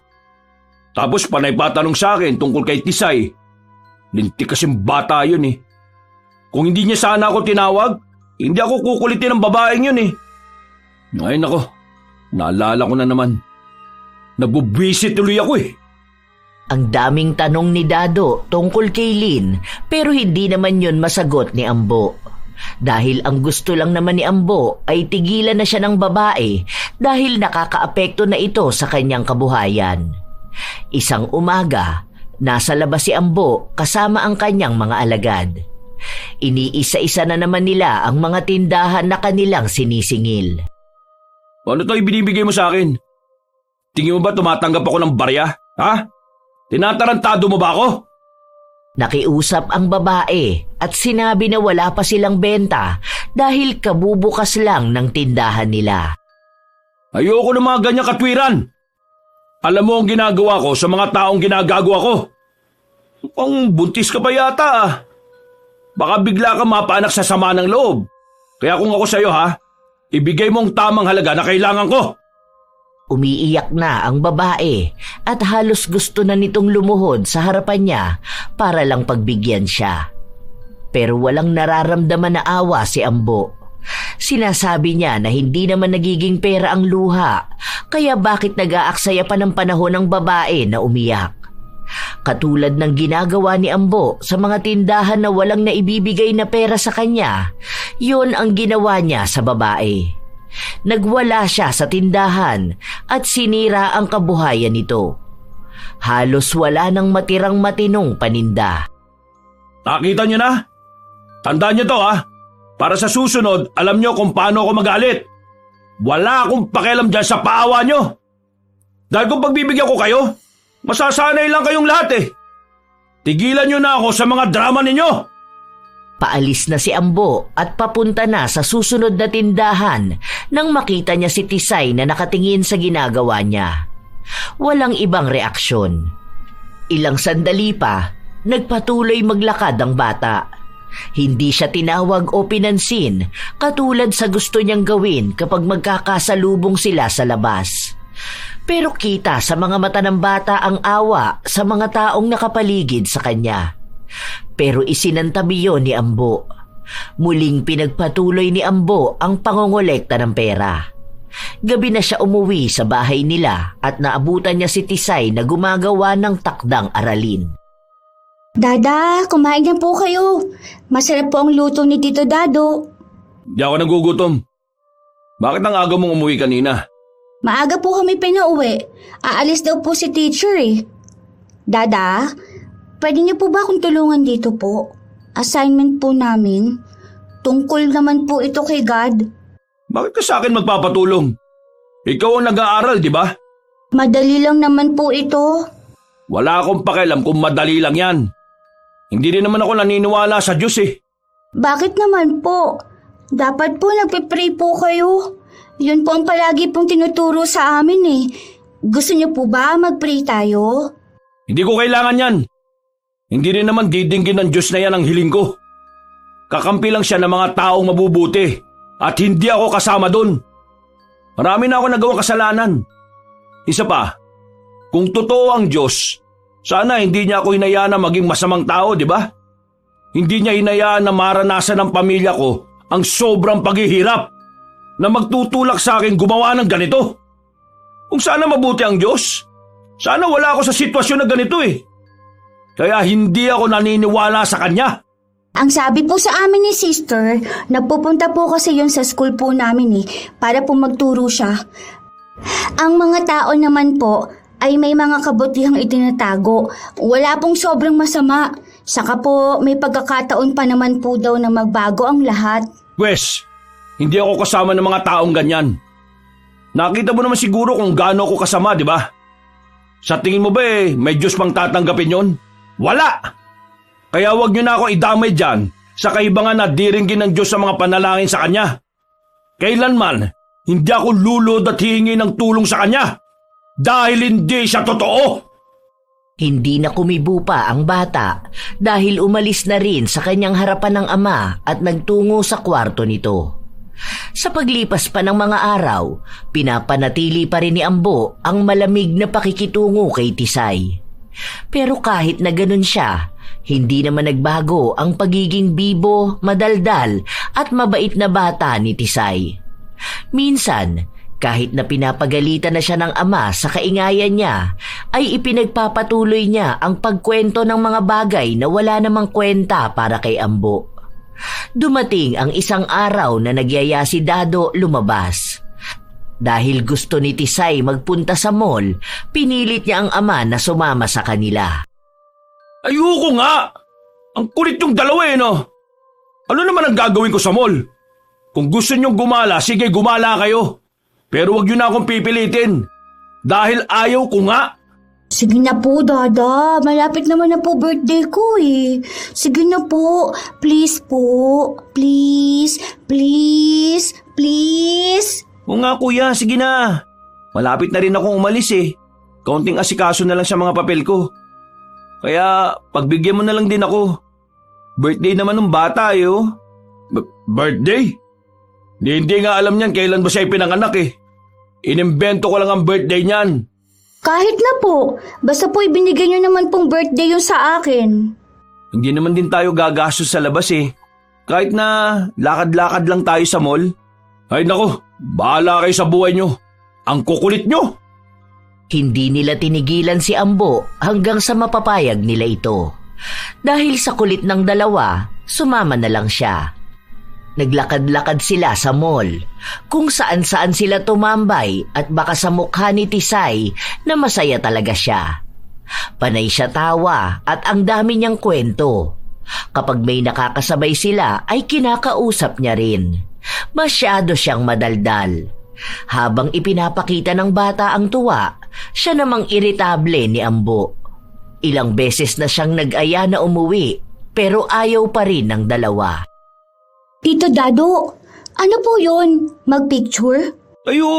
Tapos panay patanong sa akin tungkol kay Tisay. Lintik kasing bata yun eh. Kung hindi niya sana ako tinawag, hindi ako kukulitin ng babaeng yun eh. Ay nako, naalala ko na naman. Nabubwisit tuloy ako eh. Ang daming tanong ni Dado tungkol kay Lynn pero hindi naman yun masagot ni Ambo. Dahil ang gusto lang naman ni Ambo ay tigilan na siya ng babae dahil nakakaapekto na ito sa kanyang kabuhayan. Isang umaga, nasa labas si Ambo kasama ang kanyang mga alagad. Iniisa-isa na naman nila ang mga tindahan na kanilang sinisingil. Ano to ibinibigay mo sa akin? Tingin mo ba tumatanggap ako ng barya? Ha? Tinatarantado mo ba ako? Nakiusap ang babae at sinabi na wala pa silang benta dahil kabubukas lang ng tindahan nila. Ayoko ng mga ganyang katwiran. Alam mo ang ginagawa ko sa mga taong ginagagawa ko. Mukhang buntis ka pa yata ah. Baka bigla ka mapaanak sa sama ng loob. Kaya kung ako sa'yo ha, ibigay mong tamang halaga na kailangan ko. Umiiyak na ang babae at halos gusto na nitong lumuhod sa harapan niya para lang pagbigyan siya. Pero walang nararamdaman na awa si Ambo. Sinasabi niya na hindi naman nagiging pera ang luha, kaya bakit nag-aaksaya pa ng panahon ng babae na umiyak. Katulad ng ginagawa ni Ambo sa mga tindahan na walang naibibigay na pera sa kanya, yun ang ginawa niya sa babae. Nagwala siya sa tindahan at sinira ang kabuhayan nito. Halos wala nang matirang matinong paninda. Nakita niyo na? Tandaan niyo to ha. Para sa susunod, alam niyo kung paano ako magalit. Wala akong pakialam dyan sa paawa niyo. Dahil kung pagbibigyan ko kayo, masasanay lang kayong lahat eh. Tigilan niyo na ako sa mga drama ninyo. Paalis na si Ambo at papunta na sa susunod na tindahan nang makita niya si Tisay na nakatingin sa ginagawa niya. Walang ibang reaksyon. Ilang sandali pa, nagpatuloy maglakad ang bata. Hindi siya tinawag o pinansin katulad sa gusto niyang gawin kapag magkakasalubong sila sa labas. Pero kita sa mga mata ng bata ang awa sa mga taong nakapaligid sa kanya. Pero isinantabi yun ni Ambo. Muling pinagpatuloy ni Ambo ang pangongolekta ng pera. Gabi na siya umuwi sa bahay nila at naabutan niya si Tisay na gumagawa ng takdang aralin. Dada, kumain na po kayo. Masarap po ang luto ni Tito Dado. Di ako nagugutom. Bakit ang aga mong umuwi kanina? Maaga po kami pinauwi. Aalis daw po si teacher eh. Dada, pwede niyo po ba akong tulungan dito po? Assignment po namin. Tungkol naman po ito kay God. Bakit ka sa akin magpapatulong? Ikaw ang nag-aaral, di ba? Madali lang naman po ito. Wala akong pakialam kung madali lang yan. Hindi rin naman ako naniniwala sa Diyos eh. Bakit naman po? Dapat po nagpe-pray po kayo. Yun po ang palagi pong tinuturo sa amin eh. Gusto niyo po ba mag-pray tayo? Hindi ko kailangan yan. Hindi rin naman didinggin ng Diyos na yan ang hiling ko. Kakampi lang siya ng mga taong mabubuti at hindi ako kasama dun. Marami na ako nagawang kasalanan. Isa pa, kung totoo ang Diyos, sana hindi niya ako hinayaan na maging masamang tao, di ba? Hindi niya hinayaan na maranasan ng pamilya ko ang sobrang paghihirap na magtutulak sa akin gumawa ng ganito. Kung sana mabuti ang Diyos, sana wala ako sa sitwasyon na ganito eh. Kaya hindi ako naniniwala sa Kanya. Ang sabi po sa amin ni sister, nagpupunta po kasi yun sa school po namin eh, para po magturo siya. Ang mga tao naman po ay may mga kabutihang itinatago. Wala pong sobrang masama. Saka po may pagkakataon pa naman po daw na magbago ang lahat. Wes, hindi ako kasama ng mga taong ganyan. Nakita mo naman siguro kung gaano ako kasama, di ba? Sa tingin mo ba may Diyos pang tatanggapin yon? Wala! Kaya wag niyo na ako idamay dyan sa kaibangan na diringgin ng Diyos sa mga panalangin sa Kanya. Kailanman, hindi ako lulod at hihingi ng tulong sa Kanya dahil hindi siya totoo. Hindi na kumibo pa ang bata dahil umalis na rin sa kanyang harapan ng ama at nagtungo sa kwarto nito. Sa paglipas pa ng mga araw, pinapanatili pa rin ni Ambo ang malamig na pakikitungo kay Tisay. Pero kahit na ganun siya, hindi naman nagbago ang pagiging bibo, madaldal at mabait na bata ni Tisay. Minsan, kahit na pinapagalitan na siya ng ama sa kaingayan niya, ay ipinagpapatuloy niya ang pagkwento ng mga bagay na wala namang kwenta para kay Ambo. Dumating ang isang araw na nagyaya si Dado lumabas. Dahil gusto ni Tisay magpunta sa mall, pinilit niya ang ama na sumama sa kanila. Ayoko nga! Ang kulit yung dalawa no? Ano naman ang gagawin ko sa mall? Kung gusto niyong gumala, sige gumala kayo. Pero wag niyo na akong pipilitin. Dahil ayaw ko nga. Sige na po, Dada. Malapit naman na po birthday ko eh. Sige na po. Please po. Please. Please. Please. O nga kuya, sige na. Malapit na rin akong umalis eh. Kaunting asikaso na lang sa mga papel ko. Kaya pagbigyan mo na lang din ako. Birthday naman ng bata eh oh. Birthday? Hindi nga alam niyan kailan ba siya ipinanganak eh. Inimbento ko lang ang birthday niyan. Kahit na po. Basta po ibinigay niyo naman pong birthday yun sa akin. Hindi naman din tayo gagastos sa labas eh. Kahit na lakad-lakad lang tayo sa mall. Ay nako, bahala kayo sa buhay nyo. Ang kukulit nyo. Hindi nila tinigilan si Ambo hanggang sa mapapayag nila ito. Dahil sa kulit ng dalawa, sumama na lang siya. Naglakad-lakad sila sa mall, kung saan-saan sila tumambay at baka sa mukha ni Tisay na masaya talaga siya. Panay siya tawa at ang dami niyang kwento. Kapag may nakakasabay sila ay kinakausap niya rin. Masyado siyang madaldal. Habang ipinapakita ng bata ang tuwa, siya namang iritable ni Ambo. Ilang beses na siyang nag-aya na umuwi pero ayaw pa rin ng dalawa. Tito Dado, ano po yun? Magpicture? Ayo,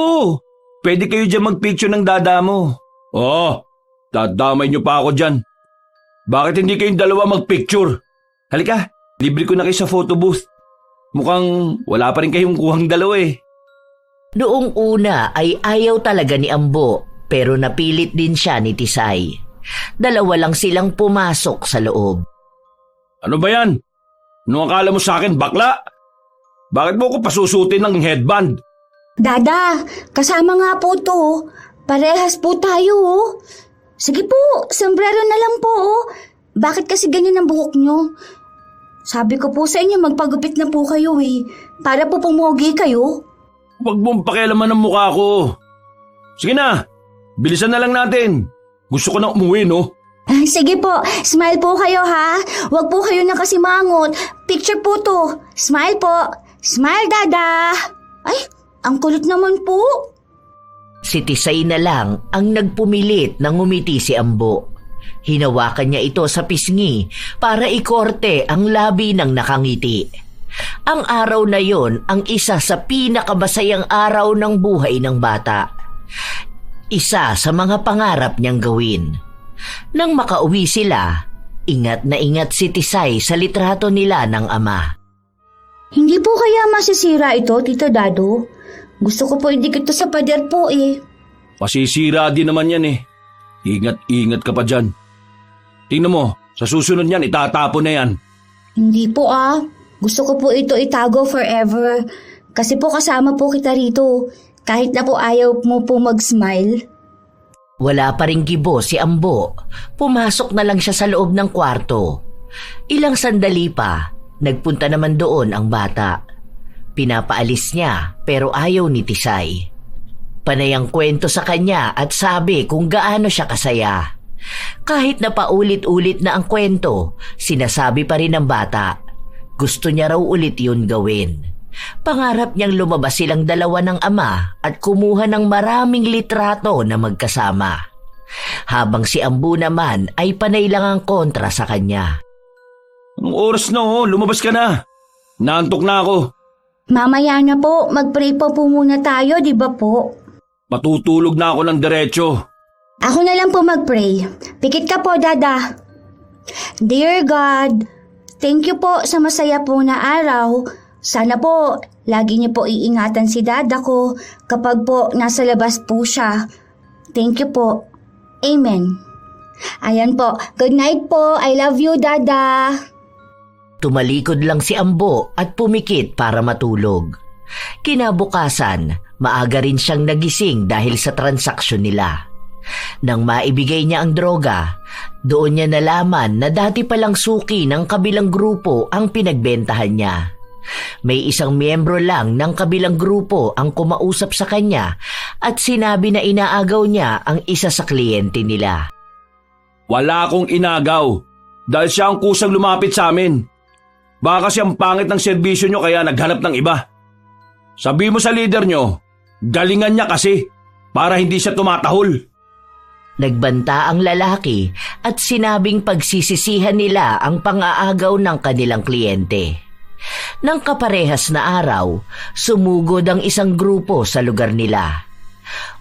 pwede kayo dyan magpicture ng dada mo. Oo, dadamay niyo pa ako dyan. Bakit hindi kayong dalawa magpicture? Halika, libre ko na kayo sa photo booth. Mukhang wala pa rin kayong kuhang dalawa eh. Noong una ay ayaw talaga ni Ambo pero napilit din siya ni Tisay. Dalawa lang silang pumasok sa loob. Ano ba yan? Anong akala mo sa akin, bakla? Bakit mo ako pasusutin ng headband? Dada, kasama nga po to. Parehas po tayo, oh. Sige po, sombrero na lang po, oh. Bakit kasi ganyan ang buhok nyo? Sabi ko po sa inyo, magpagupit na po kayo, eh. Para po pumogi kayo. Huwag mong pakialaman ang mukha ko. Sige na, bilisan na lang natin. Gusto ko na umuwi, no? Sige po, smile po kayo, ha? Huwag po kayo nakasimangot. Picture po to. Smile po. Smile, Dada. Ay, ang kulit naman po. Si Tisay na lang ang nagpumilit na ngumiti si Ambo. Hinawakan niya ito sa pisngi para ikorte ang labi ng nakangiti. Ang araw na yon ang isa sa pinakamasayang araw ng buhay ng bata. Isa sa mga pangarap niyang gawin. Nang makauwi sila, ingat na ingat si Tisay sa litrato nila ng ama. Hindi po kaya masisira ito, Tito Dado? Gusto ko po idikit ito sa pader po, eh. Masisira din naman yan eh. Ingat-ingat ka pa dyan. Tingnan mo, sa susunod yan, itatapon na yan. Hindi po, ah. Gusto ko po ito itago forever. Kasi po kasama po kita rito. Kahit na po ayaw mo po mag-smile. Wala pa ring gibo si Ambo. Pumasok na lang siya sa loob ng kwarto. Ilang sandali pa, nagpunta naman doon ang bata. Pinapaalis niya pero ayaw ni Tisay. Panay ang kwento sa kanya at sabi kung gaano siya kasaya. Kahit na paulit-ulit na ang kwento, sinasabi pa rin ng bata. Gusto niya raw ulit yun gawin. Pangarap niyang lumabas silang dalawa ng ama at kumuha ng maraming litrato na magkasama. Habang si Ambo naman ay panay lang ang kontra sa kanya. Ang oras na oh, lumabas ka na. Naantok na ako. Mamaya na po, mag-pray po muna tayo, di ba po? Matutulog na ako ng diretso. Ako na lang po mag-pray. Pikit ka po, Dada. Dear God, thank you po sa masaya po na araw. Sana po, lagi niyo po iingatan si Dada ko kapag po nasa labas po siya. Thank you po. Amen. Ayan po. Good night po. I love you, Dada. Tumalikod lang si Ambo at pumikit para matulog. Kinabukasan, maaga rin siyang nagising dahil sa transaksyon nila. Nang maibigay niya ang droga, doon niya nalaman na dati palang suki ng kabilang grupo ang pinagbentahan niya. May isang miyembro lang ng kabilang grupo ang kumausap sa kanya at sinabi na inaagaw niya ang isa sa kliyente nila. Wala akong inagaw dahil siya ang kusang lumapit sa amin. Baka kasi ang pangit ng serbisyo nyo kaya naghanap ng iba. Sabi mo sa leader nyo, galingan niya kasi para hindi siya tumatahol. Nagbanta ang lalaki at sinabing pagsisisihan nila ang pang-aagaw ng kanilang kliyente. Nang kaparehas na araw, sumugod ang isang grupo sa lugar nila.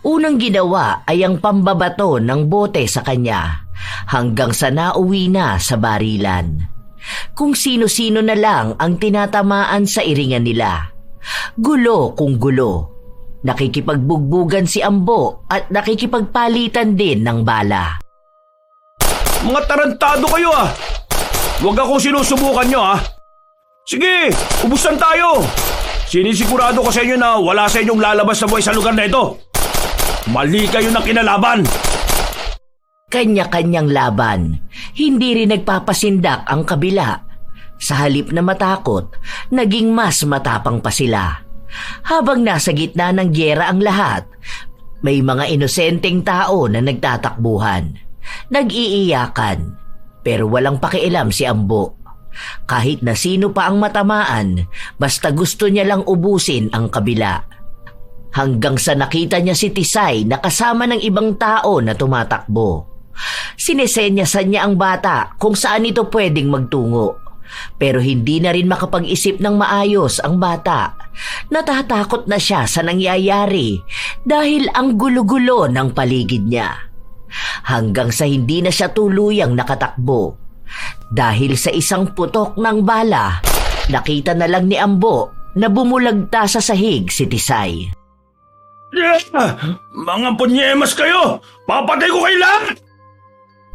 Unang ginawa ay ang pambabato ng bote sa kanya hanggang sa nauwi na sa barilan. Kung sino-sino na lang ang tinatamaan sa iringan nila. Gulo kung gulo. Nakikipagbugbugan si Ambo at nakikipagpalitan din ng bala. Mga tarantado kayo ah! Huwag akong sinusubukan nyo ah! Sige, ubusan tayo! Sinisigurado ko sa inyo na wala sa inyong lalabas na buhay sa lugar na ito. Mali kayo ng kinalaban! Kanya-kanyang laban, hindi rin nagpapasindak ang kabila. Sa halip na matakot, naging mas matapang pa sila. Habang nasa gitna ng gyera ang lahat, may mga inosenteng tao na nagtatakbuhan. Nag-iiyakan, pero walang pakialam si Ambo. Kahit na sino pa ang matamaan, basta gusto niya lang ubusin ang kabila. Hanggang sa nakita niya si Tisay na kasama ng ibang tao na tumatakbo. Sinesenyasan niya ang bata kung saan ito pwedeng magtungo. Pero hindi na rin makapag-isip ng maayos ang bata. Natatakot na siya sa nangyayari dahil ang gulo-gulo ng paligid niya. Hanggang sa hindi na siya tuluyang nakatakbo. Dahil sa isang putok ng bala, nakita na lang ni Ambo na bumulagta sa sahig si Tisay. Mga punyemas kayo! Papatay ko kayo lahat!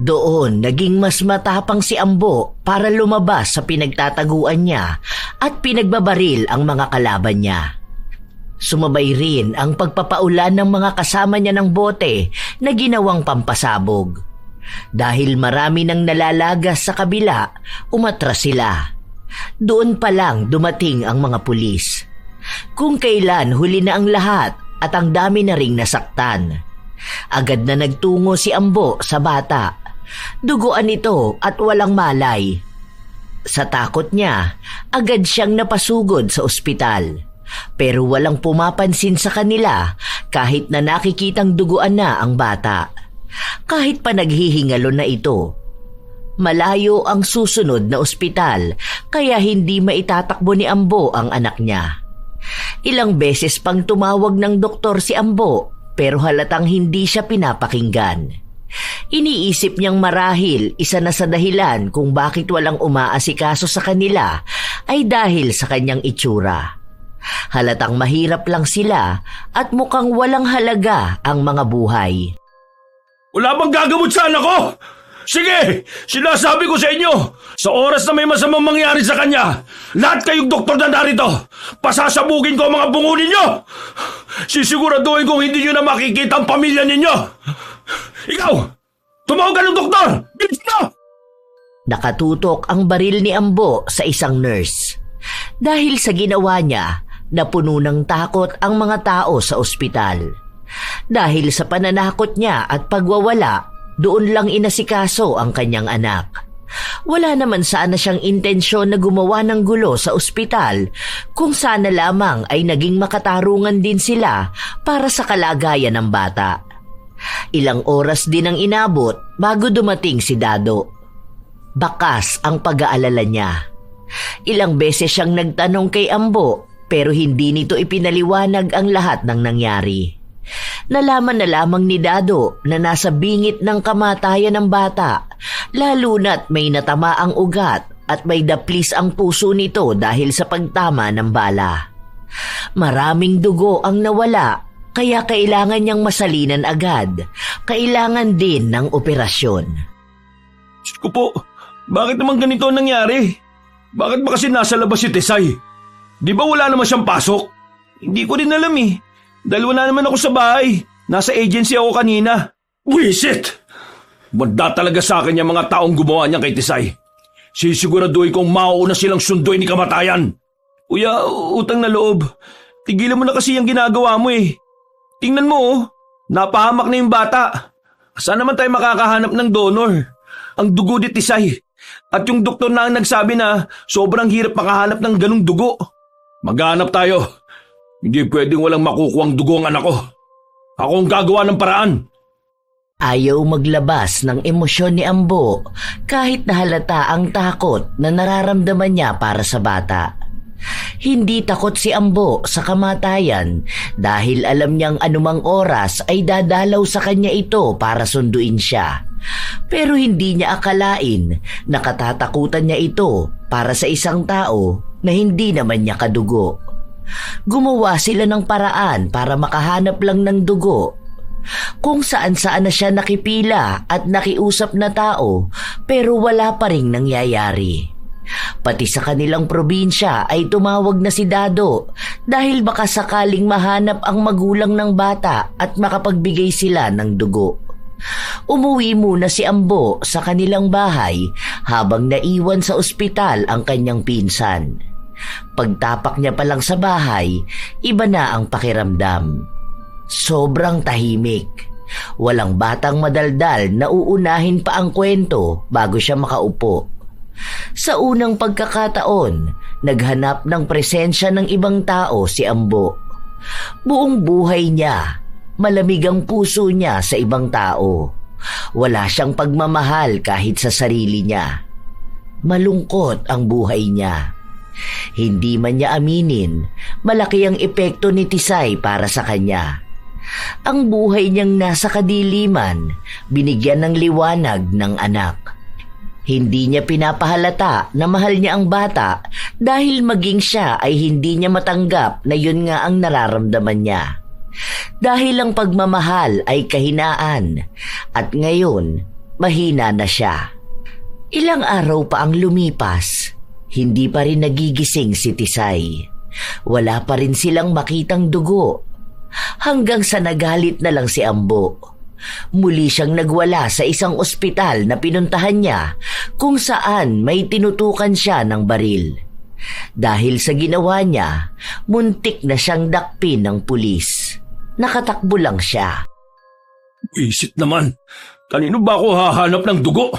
Doon naging mas matapang si Ambo para lumabas sa pinagtataguan niya at pinagbabaril ang mga kalaban niya. Sumabay rin ang pagpapaulan ng mga kasama niya ng bote na ginawang pampasabog. Dahil marami nang nalalagas sa kabila, umatras sila. Doon pa lang dumating ang mga pulis. Kung kailan huli na ang lahat at ang dami na ring nasaktan. Agad na nagtungo si Ambo sa bata. Duguan ito at walang malay. Sa takot niya, agad siyang napasugod sa ospital. Pero walang pumapansin sa kanila kahit na nakikitang duguan na ang bata. Kahit pa naghihingalo na ito. Malayo ang susunod na ospital kaya hindi maitatakbo ni Ambo ang anak niya. Ilang beses pang tumawag ng doktor si Ambo pero halatang hindi siya pinapakinggan. Iniisip niyang marahil isa na sa dahilan kung bakit walang umaasikaso sa kanila ay dahil sa kanyang itsura. Halatang mahirap lang sila at mukhang walang halaga ang mga buhay. Wala bang gagamot sa anak ko? Sige, sinasabi ko sa inyo, sa oras na may masamang mangyari sa kanya, lahat kayong doktor na narito, pasasabugin ko ang mga bungo ninyo. Sisiguraduhin kong hindi nyo na makikita ang pamilya ninyo. Ikaw, tumawag ka ng doktor! Bilis na! Nakatutok ang baril ni Ambo sa isang nurse. Dahil sa ginawa niya, napuno ng takot ang mga tao sa ospital. Dahil sa pananakot niya at pagwawala, doon lang inasikaso ang kanyang anak. Wala naman sana siyang intensyon na gumawa ng gulo sa ospital kung sana lamang ay naging makatarungan din sila para sa kalagayan ng bata. Ilang oras din ang inabot bago dumating si Dado. Bakas ang pag-aalala niya. Ilang beses siyang nagtanong kay Ambo pero hindi nito ipinaliwanag ang lahat ng nangyari. Nalaman na lamang ni Dado na nasa bingit ng kamatayan ng bata, lalo na't may natama ang ugat at may daplis ang puso nito dahil sa pagtama ng bala. Maraming dugo ang nawala, kaya kailangan niyang masalinan agad. Kailangan din ng operasyon. Diyos ko po, bakit naman ganito ang nangyari? Bakit ba kasi nasa labas si Tisay? Di ba wala naman siyang pasok? Hindi ko rin alam eh. Dahil wala naman ako sa bahay. Nasa agency ako kanina. Wisit! Manda talaga sa akin yung mga taong gumawa niya kay Tisay. Sisiguraduhin kong mauuna silang sunduin ni kamatayan. Kuya, utang na loob. Tigilan mo na kasi yung ginagawa mo eh. Tingnan mo oh, napahamak na yung bata. Saan naman tayo makakahanap ng donor? Ang dugo ni Tisay. At yung doktor na ang nagsabi na sobrang hirap makahanap ng ganung dugo. Maghanap tayo. Hindi pwedeng walang makukuhang dugo ang anak ko. Ako ang gagawa ng paraan. Ayaw maglabas ng emosyon ni Ambo kahit nahalata ang takot na nararamdaman niya para sa bata. Hindi takot si Ambo sa kamatayan dahil alam niyang anumang oras ay dadalaw sa kanya ito para sunduin siya. Pero hindi niya akalain na katatakutan niya ito para sa isang tao na hindi naman niya kadugo. Gumawa sila ng paraan para makahanap lang ng dugo. Kung saan-saan na siya nakipila at nakiusap na tao pero wala pa ring nangyayari. Pati sa kanilang probinsya ay tumawag na si Dado dahil baka sakaling mahanap ang magulang ng bata at makapagbigay sila ng dugo. Umuwi muna si Ambo sa kanilang bahay habang naiwan sa ospital ang kanyang pinsan. Pagtapak niya pa lang sa bahay, iba na ang pakiramdam. Sobrang tahimik. Walang batang madaldal na uunahin pa ang kwento bago siya makaupo. Sa unang pagkakataon, naghanap ng presensya ng ibang tao si Ambo. Buong buhay niya, malamig ang puso niya sa ibang tao. Wala siyang pagmamahal kahit sa sarili niya. Malungkot ang buhay niya. Hindi man niya aminin, malaki ang epekto ni Tisay para sa kanya. Ang buhay niyang nasa kadiliman, binigyan ng liwanag ng anak. Hindi niya pinapahalata na mahal niya ang bata dahil maging siya ay hindi niya matanggap na yun nga ang nararamdaman niya. Dahil ang pagmamahal ay kahinaan at ngayon mahina na siya. Ilang araw pa ang lumipas, hindi pa rin nagigising si Tisay. Wala pa rin silang makitang dugo. Hanggang sa nagalit na lang si Ambo. Muli siyang nagwala sa isang ospital na pinuntahan niya kung saan may tinutukan siya ng baril. Dahil sa ginawa niya, muntik na siyang dakpin ng pulis. Nakatakbo lang siya. Isit naman, kanino ba ako hahanap ng dugo?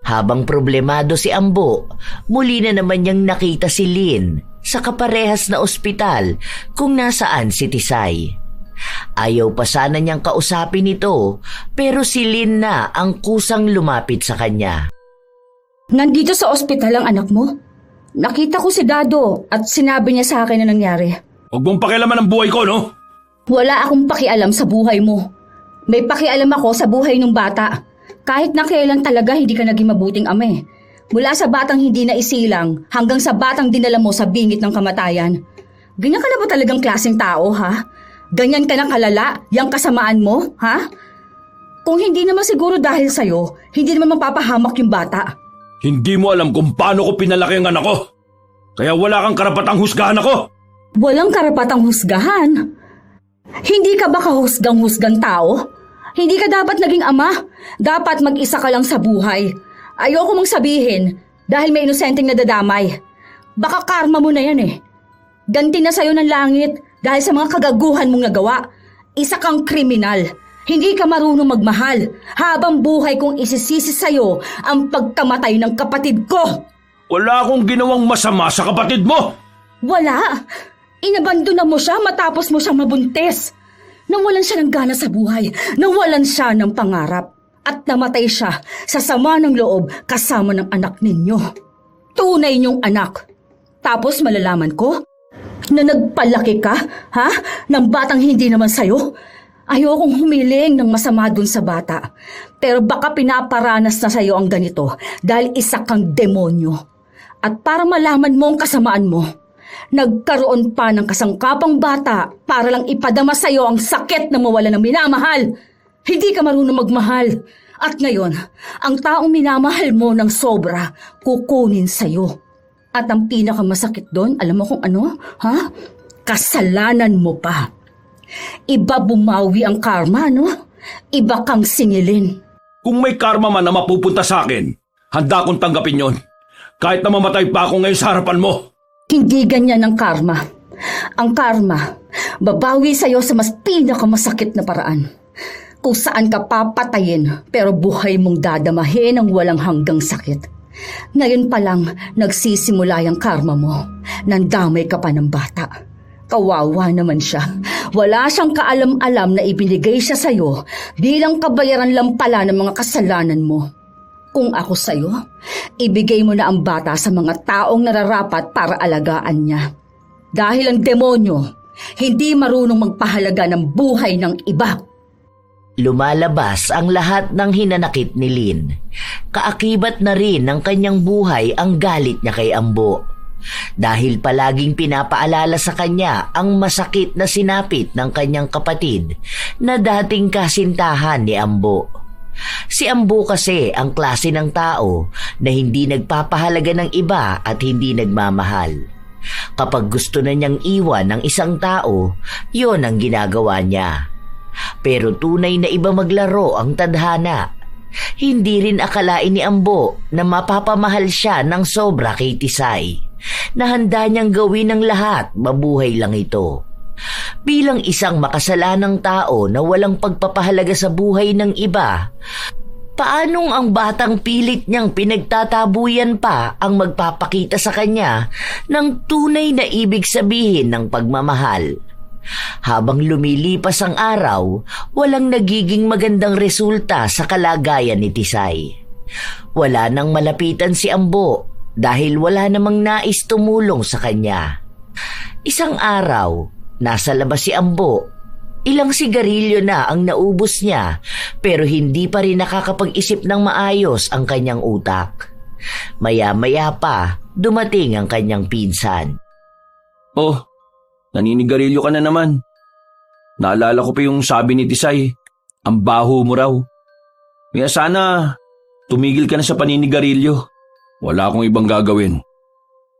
Habang problemado si Ambo, muli na naman niyang nakita si Lynn sa kaparehas na ospital kung nasaan si Tisay. Ayaw pa sana niyang kausapin ito, pero si Lynn na ang kusang lumapit sa kanya. Nandito sa ospital ang anak mo? Nakita ko si Dado at sinabi niya sa akin na nangyari. Huwag mong pakialaman ang buhay ko, no? Wala akong pakialam sa buhay mo. May pakialam ako sa buhay ng bata. Kahit na kailan talaga hindi ka naging mabuting ama eh. Mula sa batang hindi na isilang hanggang sa batang dinala mo sa bingit ng kamatayan. Ganyan ka na ba talagang klaseng tao, ha? Ganyan ka na kalala, yang kasamaan mo, ha? Kung hindi naman siguro dahil sa'yo, hindi naman mapapahamak yung bata. Hindi mo alam kung paano ko pinalaki ang anak ko. Kaya wala kang karapatang husgahan ako. Walang karapatang husgahan. Hindi ka ba kahusgang-husgang tao? Hindi ka dapat naging ama. Dapat mag-isa ka lang sa buhay. Ayoko mong sabihin dahil may inosenteng nadadamay. Baka karma mo na yan eh. Ganti na sa'yo ng langit dahil sa mga kagaguhan mong nagawa. Isa kang kriminal. Hindi ka marunong magmahal. Habang buhay kong isisisi sa'yo ang pagkamatay ng kapatid ko. Wala akong ginawang masama sa kapatid mo. Wala. Inabandona mo siya matapos mo siyang mabuntis. Nawalan siya ng gana sa buhay. Nawalan siya ng pangarap. At namatay siya sa sama ng loob kasama ng anak ninyo. Tunay niyong anak. Tapos malalaman ko na nagpalaki ka, ha? Ng batang hindi naman sa'yo. Ayokong humiling ng masama dun sa bata. Pero baka pinaparanas na sa'yo ang ganito dahil isa kang demonyo. At para malaman mo ang kasamaan mo, nagkaroon pa ng kasangkapang bata para lang ipadama sa'yo ang sakit na mawala ng minamahal. Hindi ka marunong magmahal. At ngayon, ang taong minamahal mo ng sobra, kukunin sa'yo. At ang pinakamasakit doon, alam mo kung ano? Ha? Kasalanan mo pa. Iba bumawi ang karma, no? Iba kang singilin. Kung may karma man na mapupunta sa akin, handa akong tanggapin yon. Kahit na mamatay pa ako ngayon sa harapan mo. Hindi ganyan ang karma. Ang karma, babawi sa'yo sa mas pinakamasakit na paraan. Kung saan ka papatayin pero buhay mong dadamahin ang walang hanggang sakit. Ngayon pa lang nagsisimula yung karma mo. Nandamay ka pa ng bata. Kawawa naman siya. Wala siyang kaalam-alam na ibinigay siya sa'yo bilang kabayaran lang pala ng mga kasalanan mo. Kung ako sa'yo, ibigay mo na ang bata sa mga taong nararapat para alagaan niya. Dahil ang demonyo, hindi marunong magpahalaga ng buhay ng iba. Lumalabas ang lahat ng hinanakit ni Lynn. Kaakibat na rin ng kanyang buhay ang galit niya kay Ambo. Dahil palaging pinapaalala sa kanya ang masakit na sinapit ng kanyang kapatid na dating kasintahan ni Ambo. Si Ambo kasi ang klase ng tao na hindi nagpapahalaga ng iba at hindi nagmamahal. Kapag gusto na niyang iwan ng isang tao, yon ang ginagawa niya. Pero tunay na iba maglaro ang tadhana. Hindi rin akalain ni Ambo na mapapamahal siya ng sobra kay Tisay, na handa niyang gawin ng lahat, mabuhay lang ito. Bilang isang makasalanang tao na walang pagpapahalaga sa buhay ng iba, Paanong ang batang pilit niyang pinagtatabuyan pa ang magpapakita sa kanya ng tunay na ibig sabihin ng pagmamahal? Habang lumilipas ang araw, walang nagiging magandang resulta sa kalagayan ni Tisay. Wala nang malapitan si Ambo dahil wala namang nais tumulong sa kanya. Isang araw, nasa labas si Ambo. Ilang sigarilyo na ang naubos niya pero hindi pa rin nakakapag-isip ng maayos ang kanyang utak. Maya-maya pa, dumating ang kanyang pinsan. Oh, naninigarilyo ka na naman. Naalala ko pa yung sabi ni Tisay, ang baho mo raw. Kaya sana tumigil ka na sa paninigarilyo. Wala akong ibang gagawin.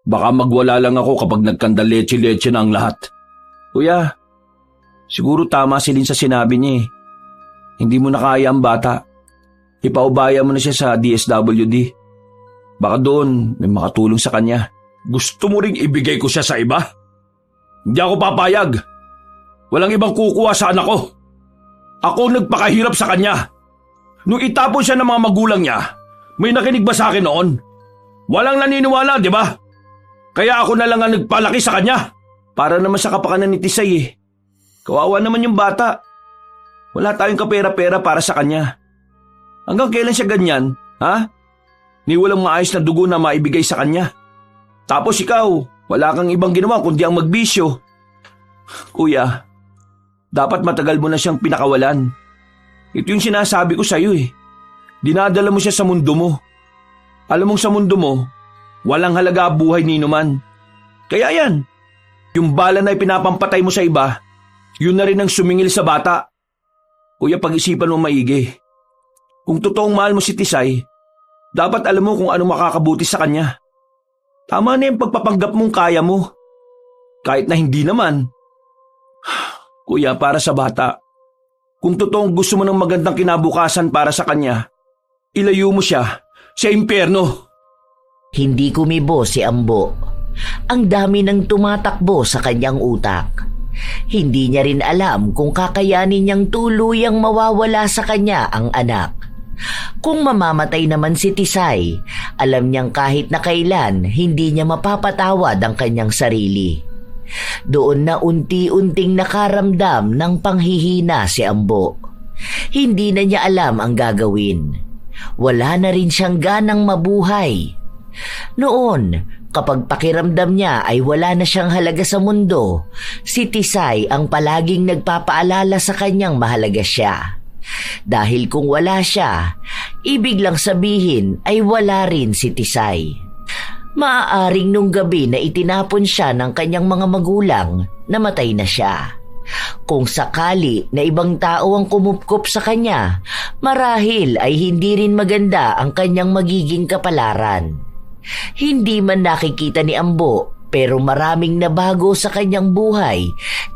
Baka magwala lang ako kapag nagkandaletse-letse na ang lahat. Kuya, siguro tama si Lynn sa sinabi niya eh. Hindi mo na kaya ang bata. Ipaubaya mo na siya sa DSWD. Baka doon may makatulong sa kanya. Gusto mo ring ibigay ko siya sa iba? Hindi ako papayag. Walang ibang kukuha sa anak ko. Ako nagpakahirap sa kanya. Nung itapon siya ng mga magulang niya, may nakinig ba sa akin noon? Walang naniniwala, di ba? Kaya ako na lang ang nagpalaki sa kanya. Para naman sa kapakanan ni Tisay eh. Kawawa naman yung bata. Wala tayong kapera-pera para sa kanya. Hanggang kailan siya ganyan, ha? Ni walang maayos na dugo na maibigay sa kanya. Tapos ikaw, wala kang ibang ginawa kundi ang magbisyo. Kuya, dapat matagal mo na siyang pinakawalan. Ito yung sinasabi ko sa'yo eh. Dinadala mo siya sa mundo mo. Alam mong sa mundo mo, walang halaga buhay ni Numan. Kaya yan, yung bala na ipinapampatay mo sa iba, yun na rin ang sumingil sa bata. Kuya, pag-isipan mo maigi. Kung totoong mahal mo si Tisay, dapat alam mo kung ano makakabuti sa kanya. Tama na yung pagpapanggap mong kaya mo. Kahit na hindi naman. Kuya, para sa bata, kung totoong gusto mo ng magandang kinabukasan para sa kanya, ilayo mo siya sa impyerno. Hindi kumibo si Ambo. Ang dami nang tumatakbo sa kanyang utak. Hindi niya rin alam kung kakayanin niyang tuluyang mawawala sa kanya ang anak. Kung mamamatay naman si Tisay, alam niyang kahit na kailan hindi niya mapapatawad ang kanyang sarili. Doon na unti-unting nakaramdam ng panghihina si Ambo. Hindi na niya alam ang gagawin. Wala na rin siyang ganang mabuhay. Noon, kapag pakiramdam niya ay wala na siyang halaga sa mundo, si Tisay ang palaging nagpapaalala sa kanyang mahalaga siya. Dahil kung wala siya, ibig lang sabihin ay wala rin si Tisay. Maaaring nung gabi na itinapon siya ng kanyang mga magulang, namatay na siya. Kung sakali na ibang tao ang kumupkop sa kanya, marahil ay hindi rin maganda ang kanyang magiging kapalaran. Hindi man nakikita ni Ambo pero maraming nabago sa kanyang buhay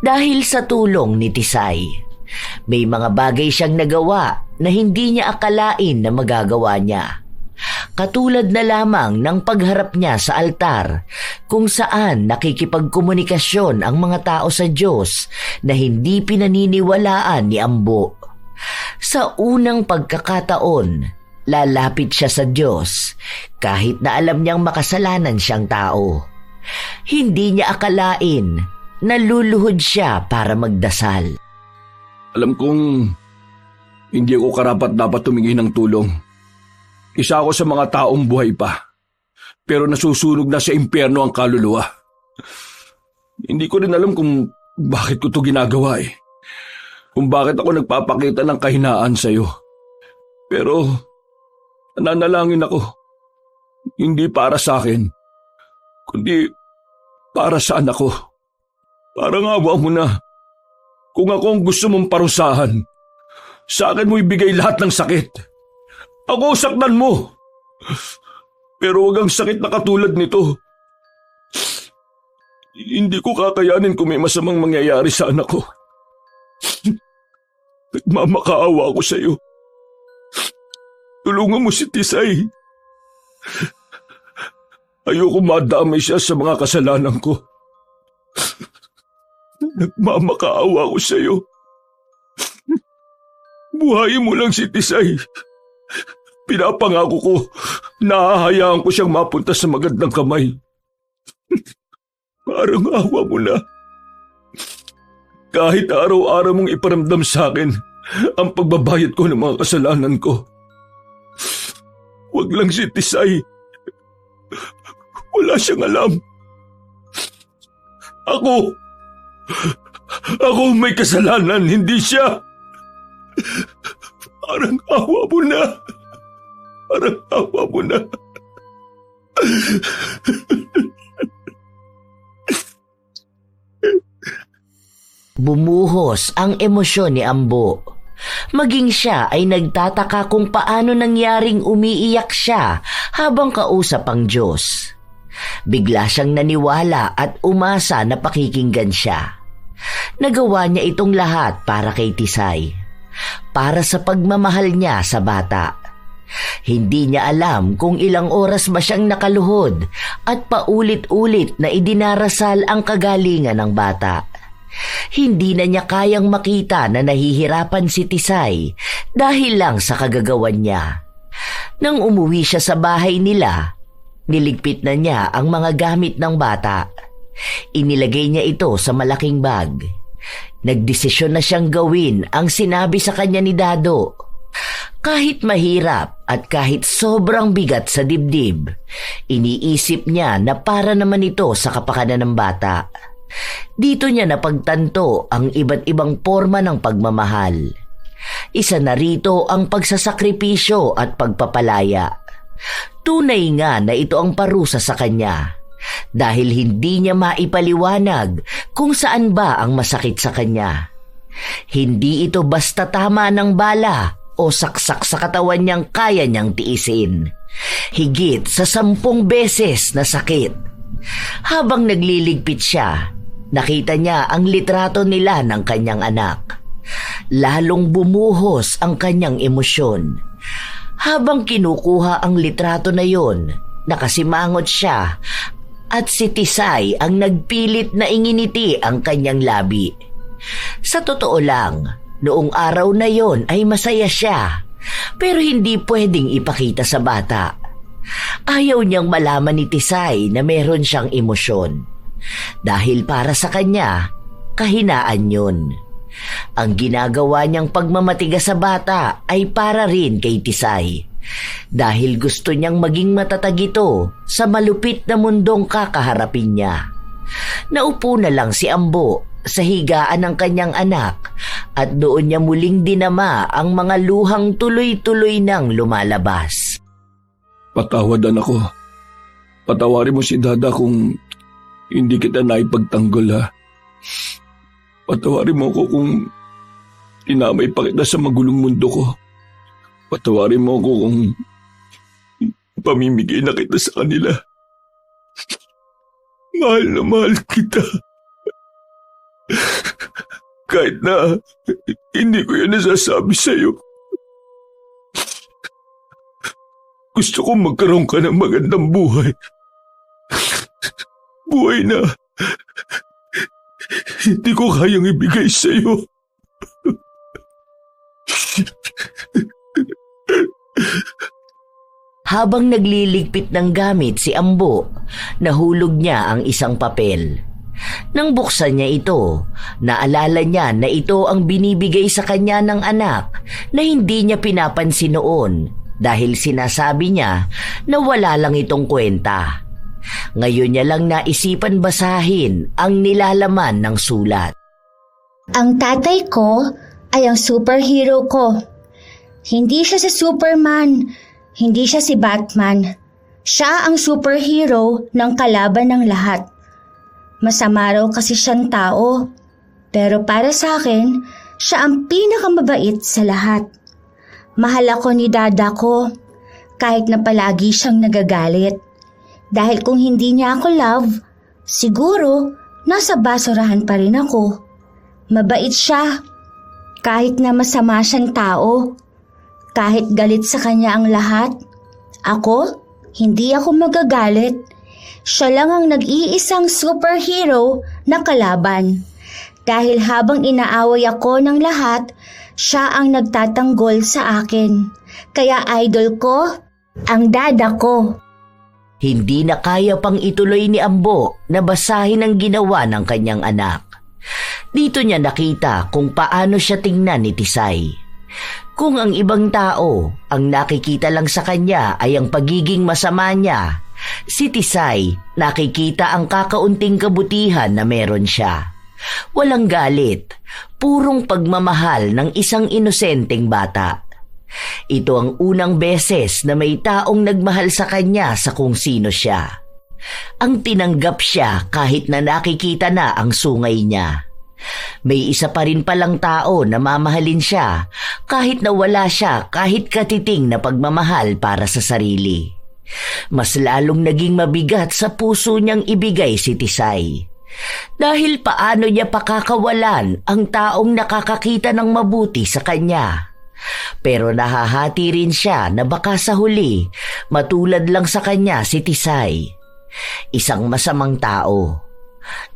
dahil sa tulong ni Tisay. May mga bagay siyang nagawa na hindi niya akalain na magagawa niya. Katulad na lamang ng pagharap niya sa altar kung saan nakikipagkomunikasyon ang mga tao sa Diyos na hindi pinaniniwalaan ni Ambo. Sa unang pagkakataon, lalapit siya sa Diyos kahit na alam niyang makasalanan siyang tao. Hindi niya akalain na luluhod siya para magdasal. Alam kong hindi ako karapat-dapat tumingi ng tulong. Isa ako sa mga taong buhay pa, pero nasusunog na sa impyerno ang kaluluwa. Hindi ko rin alam kung bakit ko to ginagawa eh. Kung bakit ako nagpapakita ng kahinaan sa'yo. Pero nananalangin ako, hindi para sa akin, kundi para sa anak ko. Parang awa mo na. Kung ako ang gusto mong parusahan, sa akin mo ibigay lahat ng sakit. Ako saktan mo. Pero wag ang sakit na katulad nito. Hindi ko kakayanin kung may masamang mangyayari sa anak ko. Nagmamakaawa ako sa iyo. Tulungan mo si Tisay. Ayoko madamay siya sa mga kasalanan ko. Nagmamakaawa ako sa iyo. Buhayin mo lang si Tisay. Pinapangako ko, nahahayaan ko siyang mapunta sa magandang kamay. Parang awa mo na. Kahit araw-araw mong iparamdam sa akin ang pagbabayad ko ng mga kasalanan ko. Huwag lang si Tisay. Wala siyang alam. Ako may kasalanan, hindi siya. Parang awa mo na. Parang awa mo na. Bumuhos ang emosyon ni Ambo. Maging siya ay nagtataka kung paano nangyaring umiiyak siya habang kausap ang Diyos. Bigla siyang naniwala at umasa na pakikinggan siya. Nagawa niya itong lahat para kay Tisay, para sa pagmamahal niya sa bata. Hindi niya alam kung ilang oras ba siyang nakaluhod at paulit-ulit na idinarasal ang kagalingan ng bata. Hindi na niya kayang makita na nahihirapan si Tisay dahil lang sa kagagawan niya. Nang umuwi siya sa bahay nila, niligpit na niya ang mga gamit ng bata. Inilagay niya ito sa malaking bag. Nagdesisyon na siyang gawin ang sinabi sa kanya ni Dado. Kahit mahirap at kahit sobrang bigat sa dibdib, iniisip niya na para naman ito sa kapakanan ng bata. Dito niya napagtanto ang iba't ibang forma ng pagmamahal. Isa na rito ang pagsasakripisyo at pagpapalaya. Tunay nga na ito ang parusa sa kanya dahil hindi niya maipaliwanag kung saan ba ang masakit sa kanya. Hindi ito basta tama ng bala o saksak sa katawan niyang kaya niyang tiisin. Higit sa 10 beses na sakit. Habang nagliligpit siya, nakita niya ang litrato nila ng kanyang anak. Lalong bumuhos ang kanyang emosyon. Habang kinukuha ang litrato na yon, nakasimangot siya at si Tisay ang nagpilit na inginiti ang kanyang labi. Sa totoo lang, noong araw na yon ay masaya siya, pero hindi pwedeng ipakita sa bata. Ayaw niyang malaman ni Tisay na meron siyang emosyon. Dahil para sa kanya, kahinaan yun. Ang ginagawa niyang pagmamatigas sa bata ay para rin kay Tisay. Dahil gusto niyang maging matatag ito sa malupit na mundong kakaharapin niya. Naupo na lang si Ambo sa higaan ng kanyang anak at doon niya muling dinama ang mga luhang tuloy-tuloy nang lumalabas. Patawadan ako. Patawarin mo si Dada kung hindi kita naipagtanggol, ha. Patawarin mo ako kung tinamay pa kita sa magulong mundo ko. Patawarin mo ako kung pamimigay na kita sa kanila. Mahal na mahal kita. Kahit na hindi ko yan nasasabi sa'yo. Gusto kong magkaroon ka ng magandang buhay. Buhay na hindi ko kayang ibigay sa'yo. Habang nagliligpit ng gamit si Ambo, nahulog niya ang isang papel. Nang buksan niya ito, naalala niya na ito ang binibigay sa kanya ng anak na hindi niya pinapansin noon dahil sinasabi niya na wala lang itong kwenta. Ngayon niya lang naisipan basahin ang nilalaman ng sulat. Ang tatay ko ay ang superhero ko. Hindi siya si Superman, hindi siya si Batman. Siya ang superhero ng kalaban ng lahat. Masama raw kasi siyang tao, pero para sa akin, siya ang pinakamabait sa lahat. Mahal ako ni Dada ko, kahit na palagi siyang nagagalit. Dahil kung hindi niya ako love, siguro nasa basurahan pa rin ako. Mabait siya, kahit na masama siyang tao. Kahit galit sa kanya ang lahat, ako, hindi ako magagalit. Siya lang ang nag-iisang superhero na kalaban. Dahil habang inaaway ako ng lahat, siya ang nagtatanggol sa akin. Kaya idol ko, ang dada ko. Hindi na kaya pang ituloy ni Ambo na basahin ang ginawa ng kanyang anak. Dito niya nakita kung paano siya tingnan ni Tisay. Kung ang ibang tao ang nakikita lang sa kanya ay ang pagiging masama niya, si Tisay nakikita ang kakaunting kabutihan na meron siya. Walang galit, purong pagmamahal ng isang inosenteng bata. Ito ang unang beses na may taong nagmahal sa kanya sa kung sino siya. Ang tinanggap siya kahit na nakikita na ang sungay niya. May isa pa rin palang tao na mamahalin siya kahit na wala siya kahit katiting na pagmamahal para sa sarili. Mas lalong naging mabigat sa puso niyang ibigay si Tisay. Dahil paano niya pakakawalan ang taong nakakakita ng mabuti sa kanya. Pero nahahati rin siya na baka sa huli, matulad lang sa kanya si Tisay. Isang masamang tao.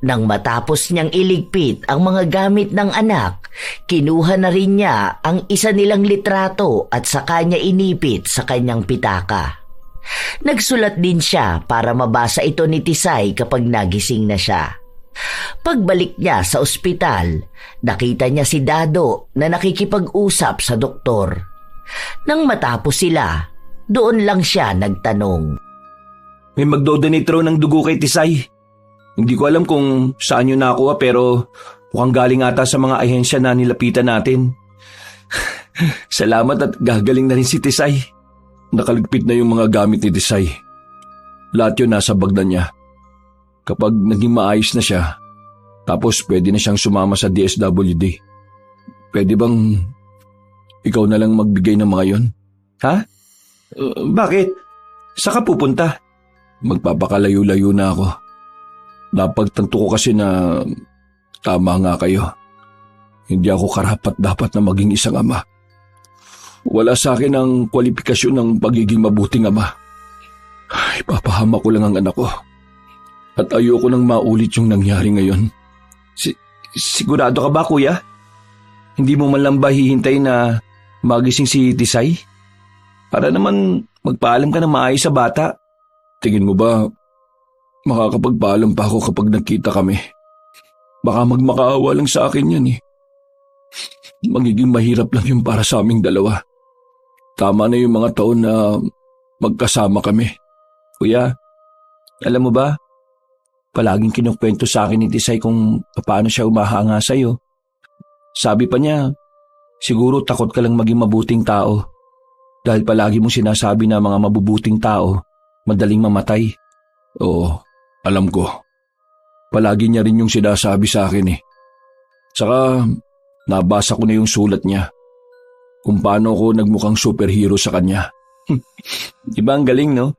Nang matapos niyang iligpit ang mga gamit ng anak, kinuha na rin niya ang isa nilang litrato at saka niya inipit sa kanyang pitaka. Nagsulat din siya para mabasa ito ni Tisay kapag nagising na siya. Pagbalik niya sa ospital, nakita niya si Dado na nakikipag-usap sa doktor. Nang matapos sila, doon lang siya nagtanong. May magdodonate raw ng dugo kay Tisay. Hindi ko alam kung saan yun nakuha pero mukhang galing ata sa mga ahensya na nilapitan natin. Salamat at gagaling na rin si Tisay. Nakaligpit na yung mga gamit ni Tisay. Lahat yun nasa bag na niya. Kapag naging maayos na siya, tapos pwede na siyang sumama sa DSWD. Pwede bang ikaw na lang magbigay ng mga yon? Ha? Bakit? Saan ka pupunta? Magpapakalayo-layo na ako. Napagtanto ko kasi na tama nga kayo. Hindi ako karapat-dapat na maging isang ama. Wala sa akin ang kwalifikasyon ng pagiging mabuting ama. Ipapahama ko lang ang anak ko. At ayoko nang maulit yung nangyari ngayon. Sigurado ka ba, kuya? Hindi mo man lang ba hihintay na magising si Tisay? Para naman magpaalam ka ng maayos sa bata. Tingin mo ba makakapagpaalam pa ako kapag nagkita kami? Baka magmakaawa lang sa akin yan eh. Magiging mahirap lang yung para sa aming dalawa. Tama na yung mga taon na magkasama kami. Kuya, alam mo ba? Palaging kinukwento sa akin ni Tisay kung paano siya umahanga sa'yo. Sabi pa niya, siguro takot ka lang maging mabuting tao. Dahil palagi mong sinasabi na mga mabubuting tao, madaling mamatay. Oo, alam ko. Palagi niya rin yung sinasabi sa akin eh. Saka, nabasa ko na yung sulat niya. Kung paano ako nagmukhang superhero sa kanya. Diba ang galing, no?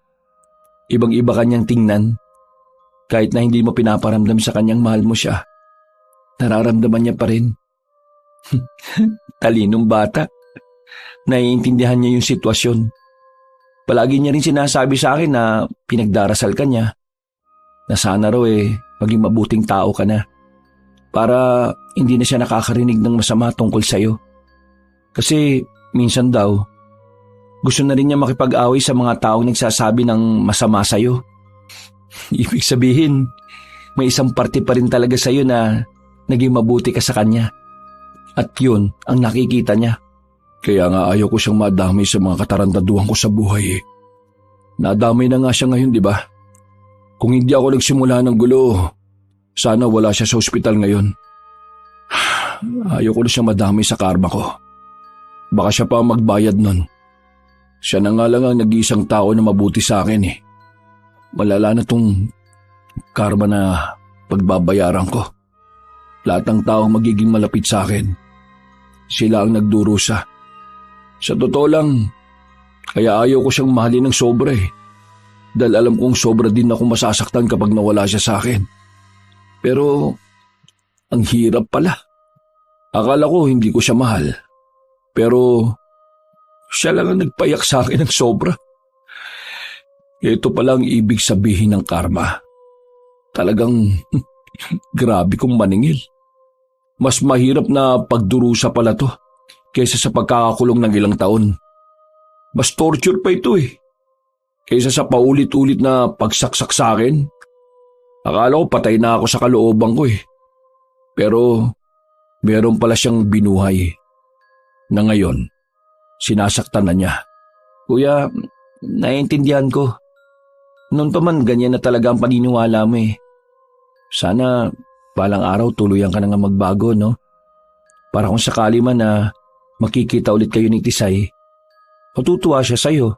Ibang-iba kanyang tingnan. Kahit na hindi mo pinaparamdam sa kanyang mahal mo siya, nararamdaman niya pa rin. Talinong bata. Naiintindihan niya yung sitwasyon. Palagi niya rin sinasabi sa akin na pinagdarasal ka niya. Na sana raw maging mabuting tao ka na. Para hindi na siya nakakarinig ng masama tungkol sa'yo. Kasi minsan daw, gusto na rin niya makipag-away sa mga taong nagsasabi ng masama sa'yo. Ibig sabihin, may isang parte pa rin talaga sa'yo na naging mabuti ka sa kanya. At yun ang nakikita niya. Kaya nga ayaw ko siyang madamay sa mga katarantaduhan ko sa buhay eh. Nadamay na nga siya ngayon, di ba? Kung hindi ako nagsimula ng gulo, sana wala siya sa ospital ngayon. Ayaw ko na siyang madamay sa karma ko. Baka siya pa magbayad nun. Siya na nga lang ang nag-iisang tao na mabuti sa akin eh. Malala na tong karma na pagbabayaran ko. Lahat ng tao magiging malapit sa akin. Sila ang nagdurusa. Sa totoo lang, kaya ayaw ko siyang mahalin ng sobra eh. Dahil alam kong sobra din ako masasaktan kapag nawala siya sa akin. Pero, ang hirap pala. Akala ko hindi ko siya mahal. Pero, siya lang ang nagpayak sa akin ng sobra. Ito pala ang ibig sabihin ng karma. Talagang grabe kong maningil. Mas mahirap na pagdurusa pala to kaysa sa pagkakakulong ng ilang taon. Mas torture pa ito eh. Kaysa sa paulit-ulit na pagsaksak sa akin. Akala ko patay na ako sa kalooban ko eh. Pero meron pala siyang binuhay na ngayon sinasaktan na niya. Kuya, naiintindihan ko. Noon pa man ganyan na talaga ang paniniwala mo eh. Sana balang araw tuluyan ka na nga magbago, no? Para kung sakali man na makikita ulit kayo ni Tisay, matutuwa siya sa'yo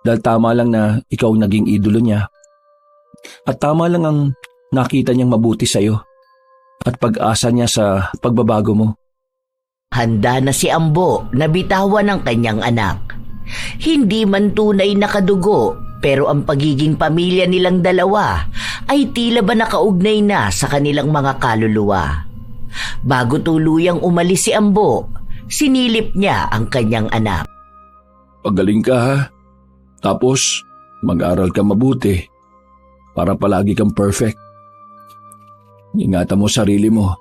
dahil tama lang na ikaw ang naging idolo niya. At tama lang ang nakita niyang mabuti sa'yo at pag-asa niya sa pagbabago mo. Handa na si Ambo na bitawan ng kanyang anak. Hindi man tunay na kadugo, pero ang pagiging pamilya nilang dalawa ay tila ba nakaugnay na sa kanilang mga kaluluwa. Bago tuluyang umalis si Ambo, sinilip niya ang kanyang anak. Pagaling ka ha. Tapos mag-aral ka mabuti para palagi kang perfect. Ingatan mo sarili mo.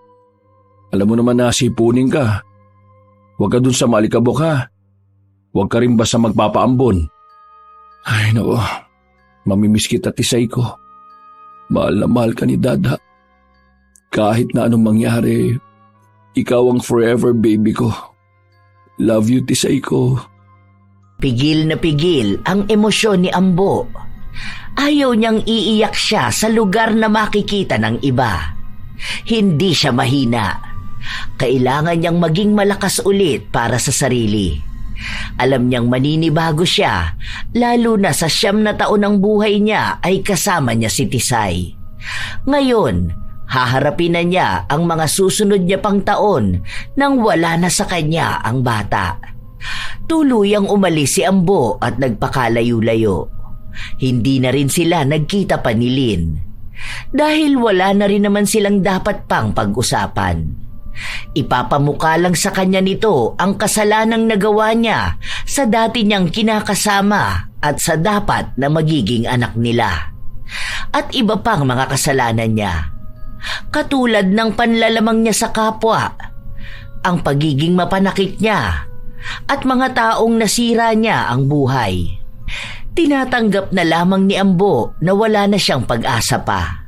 Alam mo naman na sipunin ka. Huwag ka dun sa malikabok ha. Huwag ka rin basta magpapaambon. Ay nako, mamimiss kita Tisay ko. Mahal na mahal ka ni Dada. Kahit na anong mangyari, ikaw ang forever baby ko. Love you Tisay ko. Pigil na pigil ang emosyon ni Ambo. Ayaw niyang iiyak siya sa lugar na makikita ng iba. Hindi siya mahina. Kailangan niyang maging malakas ulit para sa sarili. Alam niyang maninibago siya, lalo na sa 9 na taon ng buhay niya ay kasama niya si Tisay. Ngayon, haharapin na niya ang mga susunod niya pang taon nang wala na sa kanya ang bata. Tuluyang umalis si Ambo at nagpakalayo-layo. Hindi na rin sila nagkita pa ni Lynn. Dahil wala na rin naman silang dapat pang pag-usapan. Ipapamukha lang sa kanya nito ang kasalanang nagawa niya sa dati niyang kinakasama at sa dapat na magiging anak nila. At iba pang mga kasalanan niya. Katulad ng panlalamang niya sa kapwa, ang pagiging mapanakit niya, at mga taong nasira niya ang buhay. Tinatanggap na lamang ni Ambo na wala na siyang pag-asa pa.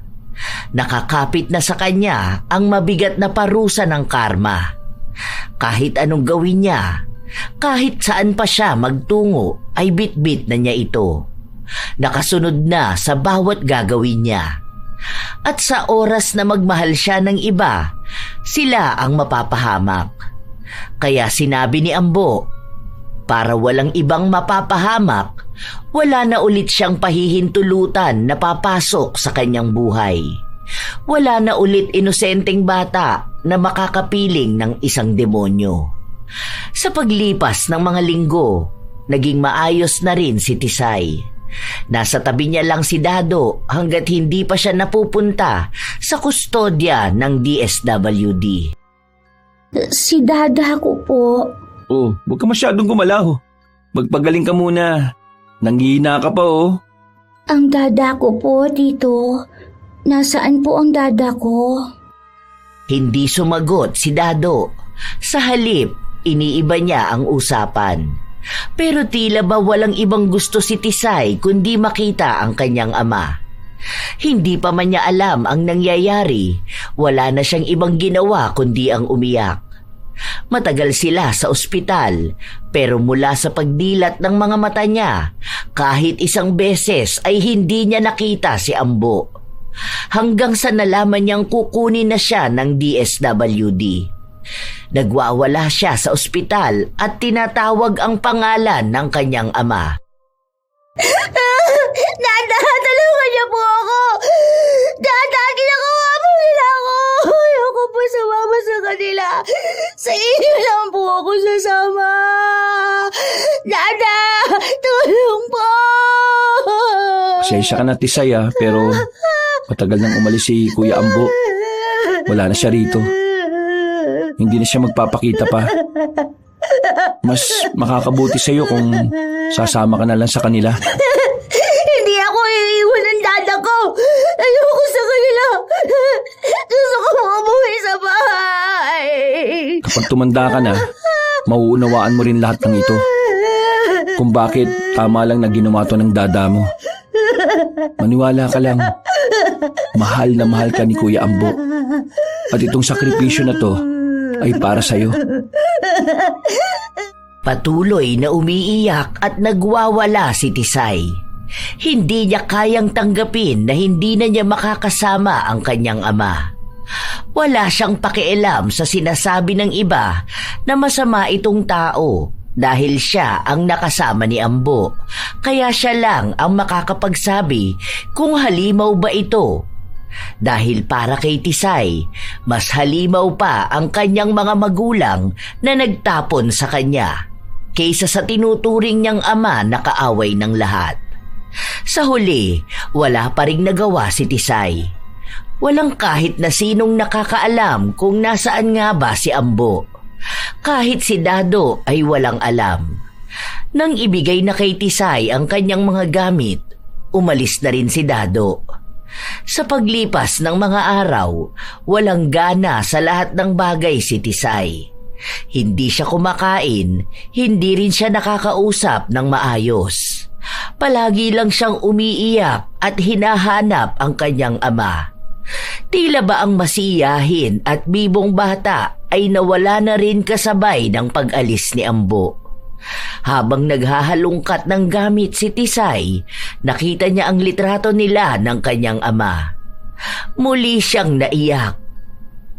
Nakakapit na sa kanya ang mabigat na parusa ng karma. Kahit anong gawin niya, kahit saan pa siya magtungo, ay bit-bit na niya ito. Nakasunod na sa bawat gagawin niya. At sa oras na magmahal siya ng iba, sila ang mapapahamak. Kaya sinabi ni Ambo, para walang ibang mapapahamak, wala na ulit siyang pahihintulutan na papasok sa kanyang buhay. Wala na ulit inosenteng bata na makakapiling ng isang demonyo. Sa paglipas ng mga linggo, naging maayos na rin si Tisay. Nasa tabi niya lang si Dado hanggat hindi pa siya napupunta sa kustodya ng DSWD. Si Dada ko po. Oh, huwag ka masyadong gumalaw. Magpagaling ka muna. Nanghihina ka pa oh. Ang dada ko po, Tito. Nasaan po ang dada ko? Hindi sumagot si Dado. Sa halip, iniiba niya ang usapan. Pero tila ba walang ibang gusto si Tisay kundi makita ang kanyang ama. Hindi pa man niya alam ang nangyayari, wala na siyang ibang ginawa kundi ang umiyak. Matagal sila sa ospital, pero mula sa pagdilat ng mga mata niya, kahit isang beses ay hindi niya nakita si Ambo. Hanggang sa nalaman niyang kukunin na siya ng DSWD. Nagwawala siya sa ospital at tinatawag ang pangalan ng kanyang ama. Dada, tulungan niyo po ako! Dada, ginagawa mo nila ako! Ayoko po sumama sa kanila. Sa inyo lang po ako sasama. Dada, tulong po! Pasensya ka na Tisay pero matagal nang umalis si Kuya Ambo. Wala na siya rito. Hindi na siya magpapakita pa. Mas makakabuti sa'yo kung sasama ka na lang sa kanila. Hindi ako iiwan ng dada ko. Ayoko sa kanila. Gusto ko mabuhay sa bahay. Kapag tumanda ka na, mauunawaan mo rin lahat ng ito. kung bakit tama lang na ginawa to ng dada mo. Maniwala ka lang. Mahal na mahal ka ni Kuya Ambo. At itong sakripisyo na to ay para sa'yo. Patuloy na umiiyak at nagwawala si Tisay. Hindi niya kayang tanggapin na hindi na niya makakasama ang kanyang ama. Wala siyang pakialam sa sinasabi ng iba na masama itong tao dahil siya ang nakasama ni Ambo. Kaya siya lang ang makakapagsabi kung halimaw ba ito. Dahil para kay Tisay, mas halimaw pa ang kanyang mga magulang na nagtapon sa kanya kaysa sa tinuturing niyang ama na kaaway ng lahat. Sa huli, wala pa ring nagawa si Tisay. Walang kahit na sinong nakakaalam kung nasaan nga ba si Ambo. Kahit si Dado ay walang alam. Nang ibigay na kay Tisay ang kanyang mga gamit, umalis na rin si Dado. Sa paglipas ng mga araw, walang gana sa lahat ng bagay si Tisay. Hindi siya kumakain, hindi rin siya nakakausap ng maayos. Palagi lang siyang umiiyak at hinahanap ang kanyang ama. Tila ba ang masiyahin at bibong bata ay nawala na rin kasabay ng pag-alis ni Ambo. Habang naghahalungkat ng gamit si Tisay, nakita niya ang litrato nila ng kanyang ama. Muli siyang naiyak,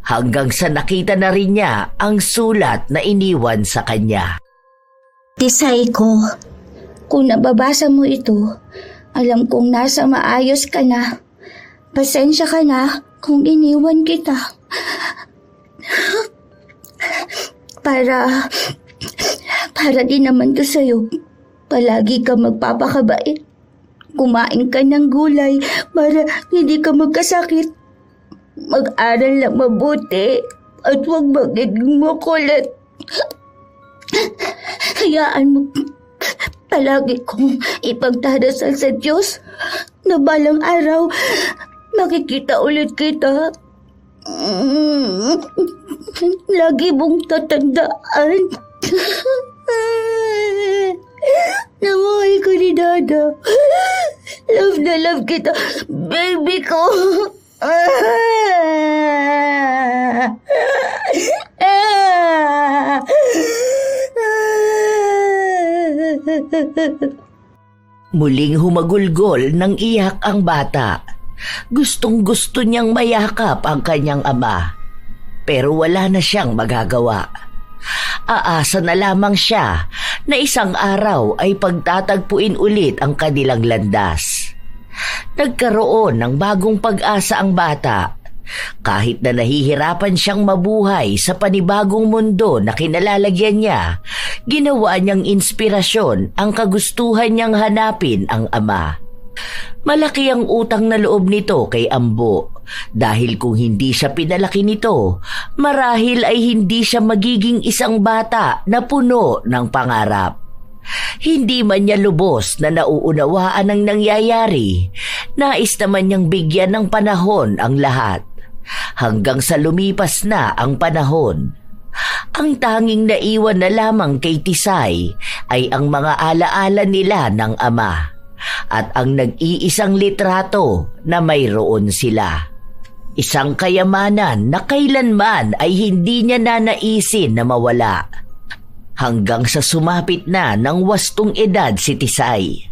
hanggang sa nakita na rin niya ang sulat na iniwan sa kanya. Tisay ko, kung nababasa mo ito, alam kong nasa maayos ka na. Pasensya ka na kung iniwan kita. Para din naman to sa'yo. Palagi ka magpapakabait. Kumain ka ng gulay para hindi ka magkasakit. Mag-aral lang mabuti at huwag magiging makulit. Hayaan mo palagi kong ipagdarasal sa Diyos na balang araw makikita ulit kita. Lagi mong tatandaan na mahal ko ni Dada. Love na love kita, baby ko. Muling humagulgol ng iyak ang bata. Gustong-gusto niyang mayakap ang kanyang ama, pero wala na siyang magagawa. Aasa na lamang siya na isang araw ay pagtatagpuin ulit ang kanilang landas. Nagkaroon ng bagong pag-asa ang bata. Kahit na nahihirapan siyang mabuhay sa panibagong mundo na kinalalagyan niya, ginawa niyang inspirasyon ang kagustuhan niyang hanapin ang ama. Malaki ang utang na loob nito kay Ambo dahil kung hindi siya pinalaki nito, marahil ay hindi siya magiging isang bata na puno ng pangarap. Hindi man niya lubos na nauunawaan ang nangyayari, nais naman niyang bigyan ng panahon ang lahat. Hanggang sa lumipas na ang panahon, ang tanging naiwan na lamang kay Tisay ay ang mga alaala nila ng ama at ang nag-iisang litrato na mayroon sila. Isang kayamanan na kailanman ay hindi niya nanaisin na mawala. Hanggang sa sumapit na ng wastong edad si Tisay,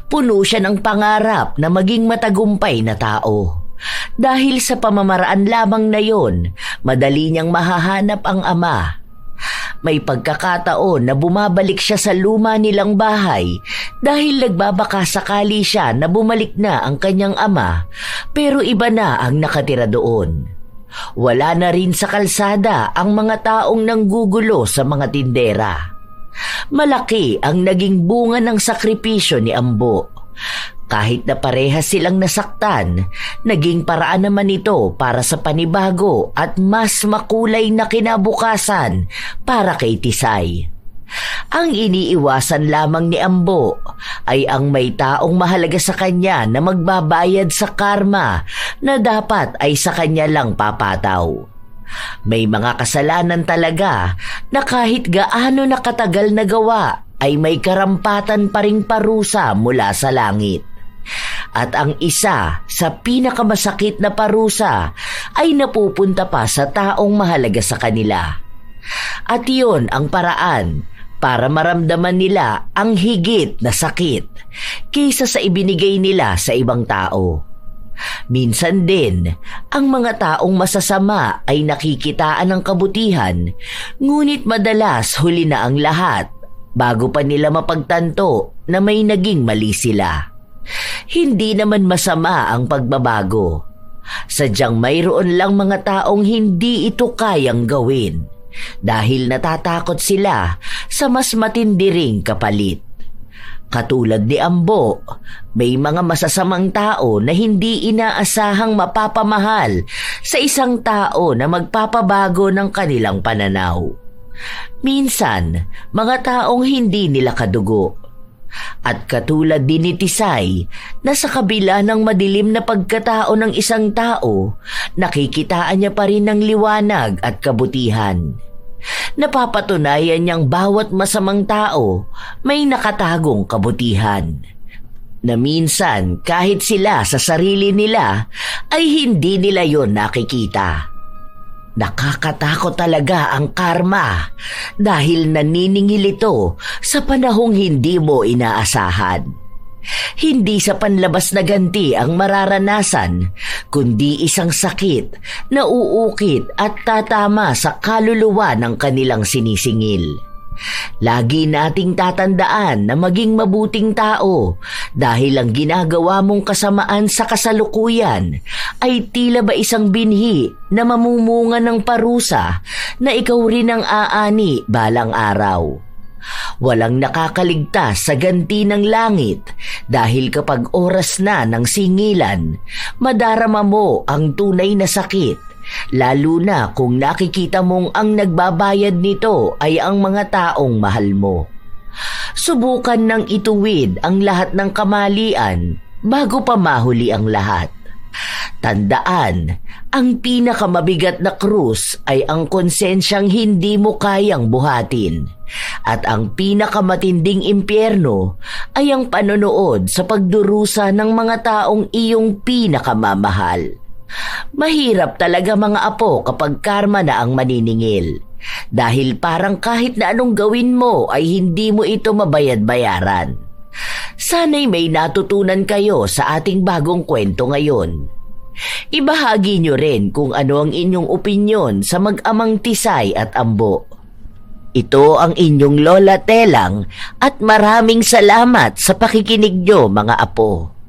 puno siya ng pangarap na maging matagumpay na tao. Dahil sa pamamaraan lamang na yon, madali niyang mahahanap ang ama. May pagkakataon na bumabalik siya sa luma nilang bahay dahil nagbabaka sakali siya na bumalik na ang kanyang ama, pero iba na ang nakatira doon. Wala na rin sa kalsada ang mga taong nanggugulo sa mga tindera. Malaki ang naging bunga ng sakripisyo ni Ambo. Kahit na parehas silang nasaktan, naging paraan naman ito para sa panibago at mas makulay na kinabukasan para kay Tisay. Ang iniiwasan lamang ni Ambo ay ang may taong mahalaga sa kanya na magbabayad sa karma na dapat ay sa kanya lang papataw. May mga kasalanan talaga na kahit gaano nakatagal na gawa ay may karampatan pa ring parusa mula sa langit. At ang isa sa pinakamasakit na parusa ay napupunta pa sa taong mahalaga sa kanila. At iyon ang paraan para maramdaman nila ang higit na sakit kaysa sa ibinigay nila sa ibang tao. Minsan din, ang mga taong masasama ay nakikitaan ng kabutihan, ngunit madalas huli na ang lahat bago pa nila mapagtanto na may naging mali sila. Hindi naman masama ang pagbabago. Sadyang mayroon lang mga taong hindi ito kayang gawin dahil natatakot sila sa mas matindi ring kapalit. Katulad ni Ambo, may mga masasamang tao na hindi inaasahang mapapamahal sa isang tao na magpapabago ng kanilang pananaw. Minsan, mga taong hindi nila kadugo. At katulad din ni Tisay na sa kabila ng madilim na pagkatao ng isang tao, nakikitaan niya pa rin ng liwanag at kabutihan. Napapatunayan niyang bawat masamang tao may nakatagong kabutihan, na minsan kahit sila sa sarili nila ay hindi nila yon nakikita. Nakakatakot talaga ang karma dahil naniningil ito sa panahong hindi mo inaasahan. Hindi sa panlabas na ganti ang mararanasan, kundi isang sakit na uukit at tatama sa kaluluwa ng kanilang sinisingil. Lagi nating tatandaan na maging mabuting tao dahil ang ginagawa mong kasamaan sa kasalukuyan ay tila ba isang binhi na mamumunga ng parusa na ikaw rin ang aani balang araw. Walang nakakaligtas sa ganti ng langit dahil kapag oras na ng singilan, madarama mo ang tunay na sakit. Lalo na kung nakikita mong ang nagbabayad nito ay ang mga taong mahal mo. Subukan nang ituwid ang lahat ng kamalian bago pa mahuli ang lahat. Tandaan, ang pinakamabigat na krus ay ang konsensyang hindi mo kayang buhatin. At ang pinakamatinding impyerno ay ang panonood sa pagdurusa ng mga taong iyong pinakamamahal. Mahirap talaga mga apo kapag karma na ang maniningil. Dahil parang kahit na anong gawin mo ay hindi mo ito mabayad-bayaran. Sana'y may natutunan kayo sa ating bagong kwento ngayon. Ibahagi nyo rin kung ano ang inyong opinyon sa mag-amang Tisay at Ambo. Ito ang inyong Lola Telang at maraming salamat sa pakikinig nyo mga apo.